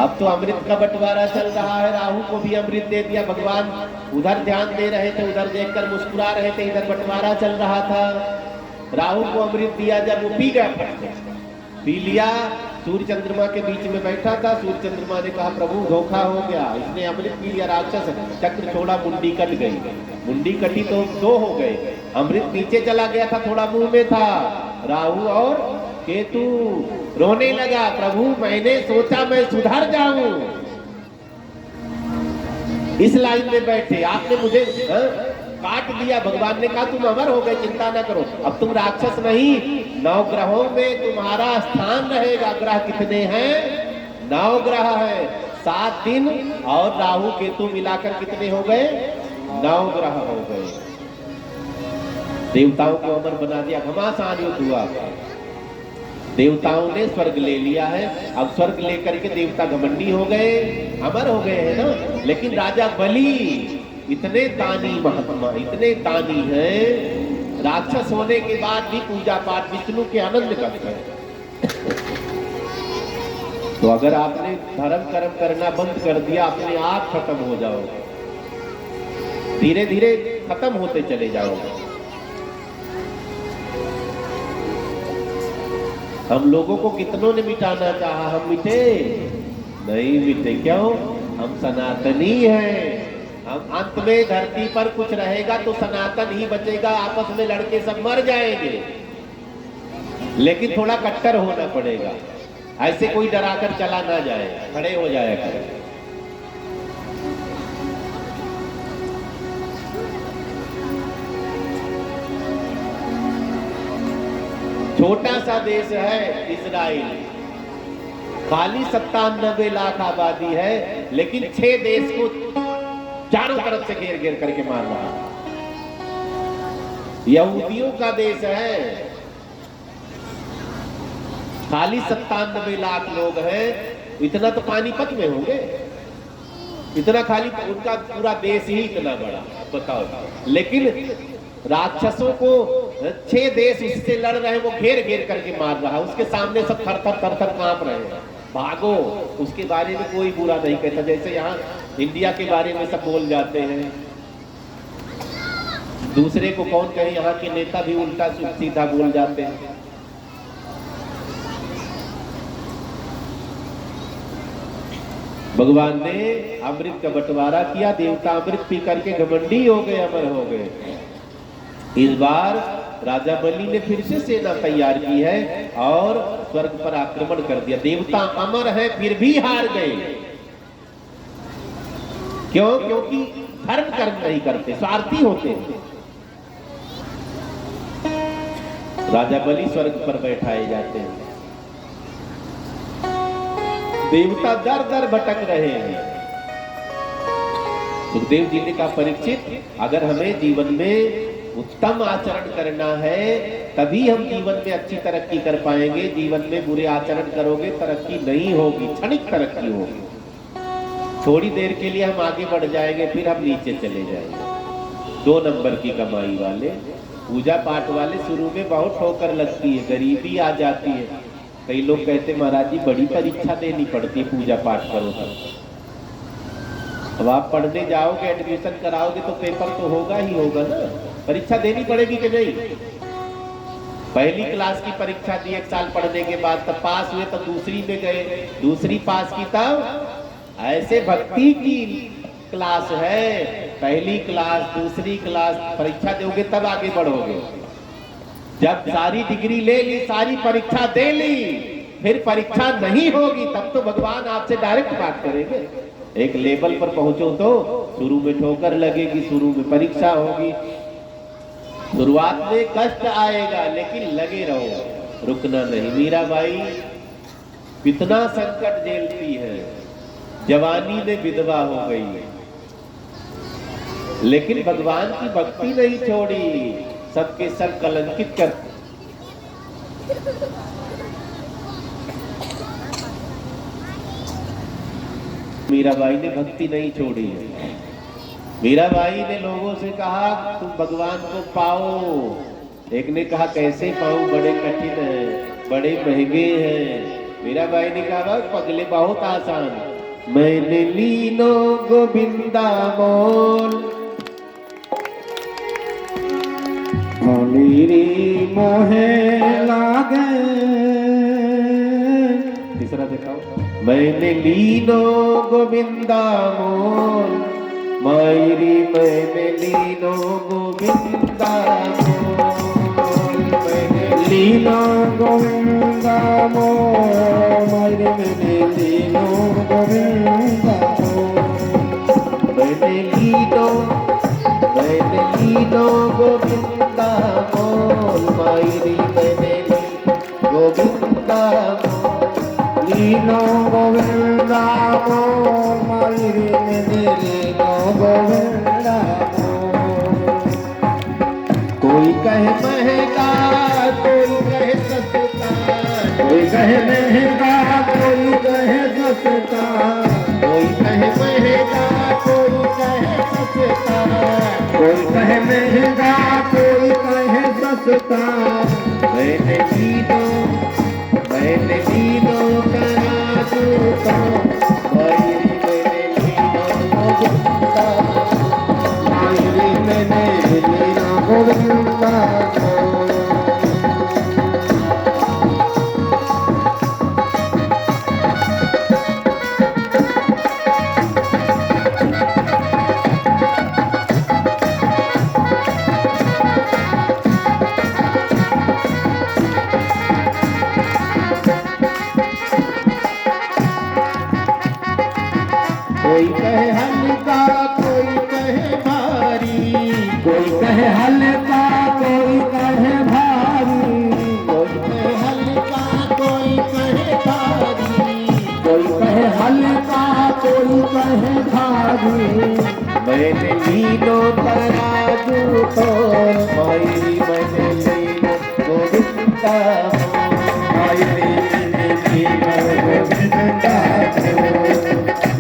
अब तो अमृत का बंटवारा चल रहा है, राहु को भी अमृत दे दिया। भगवान उधर ध्यान दे रहे थे, उधर देखकर मुस्कुरा रहे थे, इधर बंटवारा चल रहा था। राहु को अमृत दिया, जब वो पी गया, पी लिया, सूर्य चंद्रमा के बीच में बैठा था। सूर्य चंद्रमा ने कहा प्रभु धोखा हो गया, इसने अमृत पी लिया। राक्षस चक्र छोड़ा, मुंडी कट गई। मुंडी कटी तो 2 हो गए, अमृत नीचे चला गया था, थोड़ा मुंह में था। राहु और केतु रोने लगा, प्रभु मैंने सोचा मैं सुधर जाऊं, इस लाइन में बैठे आपने मुझे काट दिया। भगवान ने कहा तुम अमर हो गए, चिंता न करो, अब तुम राक्षस नहीं, 9 ग्रहों में तुम्हारा स्थान रहेगा। ग्रह कितने हैं? 9 ग्रह है, 7 दिन और राहु केतु मिलाकर कितने हो गए? 9 ग्रह हो गए। देवताओं को अमर बना दिया, घमासान युद्ध हुआ। देवताओं ने स्वर्ग ले लिया है, अब स्वर्ग लेकर के देवता घमंडी हो गए, अमर हो गए हैं ना। लेकिन राजा बलि इतने दानी महात्मा, इतने दानी हैं, राक्षस होने के बाद भी पूजा पाठ विष्णु के आनंद करते हैं। तो अगर आपने धर्म कर्म करना बंद कर दिया, अपने आप खत्म हो जाओगे, धीरे धीरे खत्म होते चले जाओगे। हम लोगों को कितनों ने मिटाना चाहा, हम मिटे नहीं मिटे। क्यों? हम सनातनी हैं। हम अंत में धरती पर कुछ रहेगा तो सनातन ही बचेगा, आपस में लड़के सब मर जाएंगे। लेकिन थोड़ा कट्टर होना पड़ेगा, ऐसे कोई डराकर चला ना जाए, खड़े हो जाया करें। छोटा सा देश है इजराइल, खाली 97 लाख आबादी है, लेकिन 6 देश को चारों तरफ से घेर घेर करके मार रहा है। यहूदियों का देश है, खाली 97 लाख लोग हैं। इतना तो पानीपत में होंगे, इतना खाली उनका पूरा देश ही इतना बड़ा, बताओ। लेकिन राक्षसों को 6 देश इससे लड़ रहे हैं, वो घेर घेर करके मार रहा है। उसके सामने सब थर थर थर थर कांप रहे हैं, भागो। उसके बारे में कोई बुरा नहीं कहता, जैसे यहाँ इंडिया के बारे में सब बोल जाते हैं। दूसरे को कौन कहे, यहाँ के नेता भी उल्टा सीधा बोल जाते हैं। भगवान ने अमृत का बंटवारा किया, देवता अमृत पी करके घमंडी हो गए, अमर हो गए। इस बार राजा बलि ने फिर से सेना तैयार की है और स्वर्ग पर आक्रमण कर दिया। देवता अमर है फिर भी हार गए। क्यों? क्योंकि धर्म कर्म नहीं करते, स्वार्थी होते हैं। राजा बलि स्वर्ग पर बैठाए जाते हैं, देवता दर दर भटक रहे हैं। सुखदेव जी ने कहा, परीक्षित, अगर हमें जीवन में उत्तम आचरण करना है तभी हम जीवन में अच्छी तरक्की कर पाएंगे। जीवन में बुरे आचरण करोगे तरक्की नहीं होगी, क्षणिक तरक्की होगी। थोड़ी देर के लिए हम आगे बढ़ जाएंगे, फिर हम नीचे चले जाएंगे। 2 नंबर की कमाई वाले, पूजा पाठ वाले शुरू में बहुत ठोकर लगती है, गरीबी आ जाती है। कई लोग कहते महाराज जी बड़ी परीक्षा देनी पड़ती है पूजा पाठ करो तो। अब आप पढ़ने जाओगे, एडमिशन कराओगे तो पेपर तो होगा ही होगा ना, परीक्षा देनी पड़ेगी कि नहीं? पहली क्लास की परीक्षा दी 1 साल पढ़ने के बाद, तब पास हुए तो दूसरी में गए, दूसरी पास की तब। ऐसे भक्ति की क्लास है, पहली क्लास, दूसरी क्लास, परीक्षा दोगे तब आगे बढ़ोगे। जब सारी डिग्री ले ली, सारी परीक्षा दे ली, फिर परीक्षा नहीं होगी, तब तो भगवान आपसे डायरेक्ट बात करेंगे। एक लेवल पर पहुंचो तो शुरू में ठोकर लगेगी, शुरू में परीक्षा होगी, शुरुआत में कष्ट आएगा, लेकिन लगे रहो, रुकना नहीं। मीराबाई कितना संकट झेलती है, जवानी में विधवा हो गई, लेकिन भगवान की भक्ति नहीं छोड़ी, सबके सब कलंकित कर। मीराबाई ने भक्ति नहीं छोड़ी है। मीराबाई ने लोगों से कहा तुम भगवान को पाओ। एक ने कहा कैसे पाऊं, बड़े कठिन है, बड़े महंगे हैं। मीराबाई ने कहा पगले बहुत आसान, मैंने लीनो गोविंदा मोल, मेरी मोहे लागे। तीसरा दिखाओ, मैंने लीनो गोविंदा मोल, मायरी मैंने लीनो गोविंदा मोल, मैंने लीनो गोविंदा मोल, मायरी मैंने लीनो गोविंदा मोल, मैंने लीनो गोविंदा मोल, मायरी मैंने गोविंदा मोल, लीनो गोविंदा मोल, मायरी मैंने लीनो गोविंदा मोल। कोई कहे महंगा, कोई कहे सस्ता, गुप्ता मैंने दीदो तराजू तो मायरी मैंने लीना गोविंदा मायरी मैंने लीना गोविंदा कोई कहे हल्का कोई कहे भारी कोई कहे हल्का कोई कहे भारी कोई कहे हल्का कोई कहे भारी कोई कहे हल्का कोई कहे भारी मैंने लीनो तराजू तो मायरी मैंने लीनो गोविंदा मायरी मैंने लीनो गोविंदा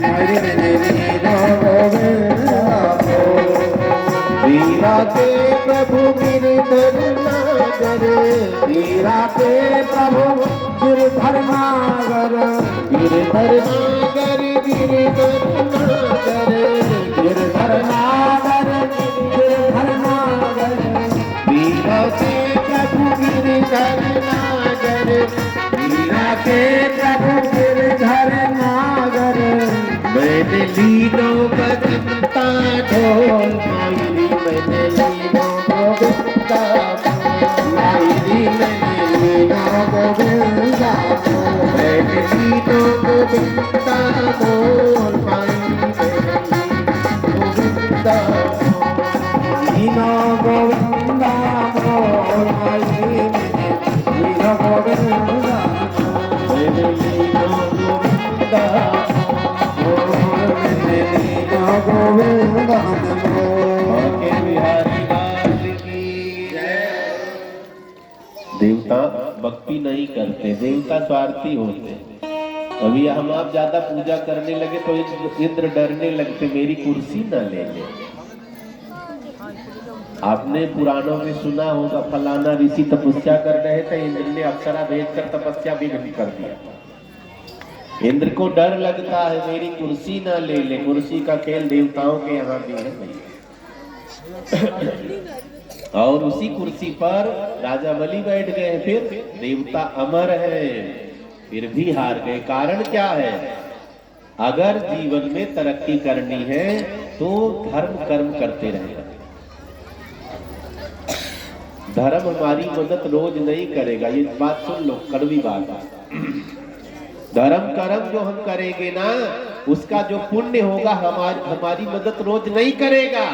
मायरी मैंने लीनो गोविंदा वीरा के प्रभु गिरधर नागर वीरा के प्रभु गिरधर नागर गिरधर नागर गिरधर नागर गिरधर नागर गिरधर नागर वीरा के प्रभु गिरधर नागर वीरा के प्रभु गिरधर नागर मैंने लीनो बजता ढोल मायरी मैंने लीनो गोविंदा मायरी मैंने लीनो गोविंदा मैंने लीनो गोविंदा बोल मायरी मैंने गोविंदा लीनो गोविंदा मोर मायरी लीनो गोविंदा मैंने लीनो गोविंदा गोविंदा के बिहारी लाल की जय। देवता भक्ति नहीं करते, देवता स्वार्थी होते। अभी हम आप ज्यादा पूजा करने लगे तो इंद्र डरने लगते मेरी कुर्सी ना ले ले। आपने पुराणों में सुना होगा फलाना ऋषि तपस्या कर रहे थे, इंद्र ने अप्सरा भेजकर तपस्या भी नहीं कर दिया। इंद्र को डर लगता है मेरी कुर्सी ना ले ले। कुर्सी का खेल देवताओं के यहाँ भी है भाई। और उसी कुर्सी पर राजा बलि बैठ गए। फिर देवता अमर है फिर भी हार गए। कारण क्या है? अगर जीवन में तरक्की करनी है तो धर्म कर्म करते रहेगा। धर्म हमारी मदद रोज नहीं करेगा, ये बात सुन लो, कड़वी बात है। धर्म कर्म जो हम करेंगे ना उसका जो पुण्य होगा हमारी मदद रोज नहीं करेगा।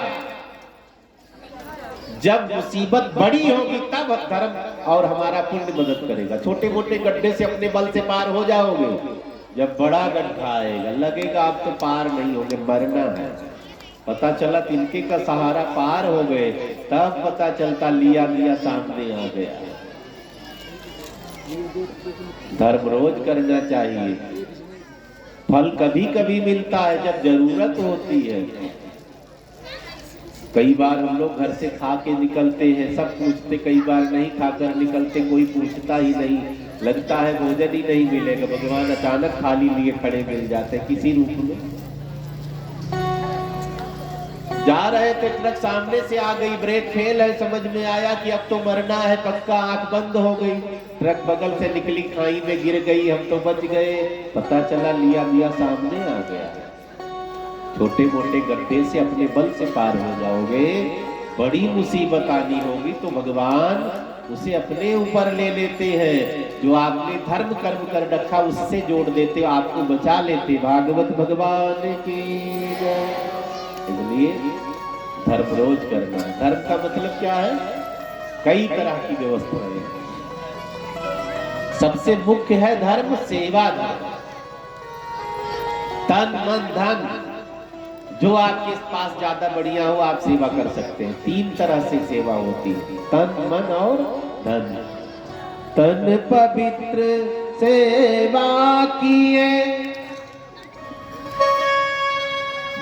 जब मुसीबत बड़ी होगी तब धर्म और हमारा पुण्य मदद करेगा। छोटे मोटे गड्ढे से अपने बल से पार हो जाओगे, जब बड़ा गड्ढा आएगा लगेगा आप तो पार नहीं होंगे, मरना है। पता चला तिनके का सहारा पार हो गए, तब पता चलता लिया लिया सामने आ गया। धर्म रोज करना चाहिए। फल कभी कभी मिलता है जब जरूरत होती है। कई बार हम लोग घर से खा के निकलते हैं, सब पूछते, कई बार नहीं खाकर निकलते, कोई पूछता ही नहीं, लगता है भोजन ही नहीं मिलेगा। भगवान अचानक थाली लिए खड़े मिल जाते किसी रूप में। जा रहे थे, ट्रक सामने से आ गई, ब्रेक फेल है, समझ में आया कि अब तो मरना है पक्का, आंख बंद हो गई। ट्रक बगल से निकली, खाई में गिर गई, हम तो बच गए। पता चला लिया लिया सामने आ गया। छोटे मोटे गड्ढे से अपने बल से पार हो जाओगे, बड़ी मुसीबत आनी होगी तो भगवान उसे अपने ऊपर ले लेते हैं। जो आपने धर्म कर्म कर रखा उससे जोड़ देते, आपको बचा लेते। भागवत भगवान की जय। इसलिए धर्म रोज करना है। धर्म का मतलब क्या है? कई तरह की व्यवस्था है। सबसे मुख्य है धर्म सेवा धर्म। तन मन धन, जो आपके पास ज्यादा बढ़िया हो आप सेवा कर सकते हैं। 3 तरह से सेवा होती है, तन मन और धन। तन पवित्र सेवा किए,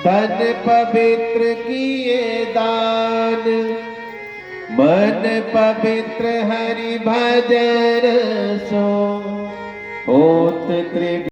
धन पवित्र किए दान, मन पवित्र हरि भजन सो होत त्रिविध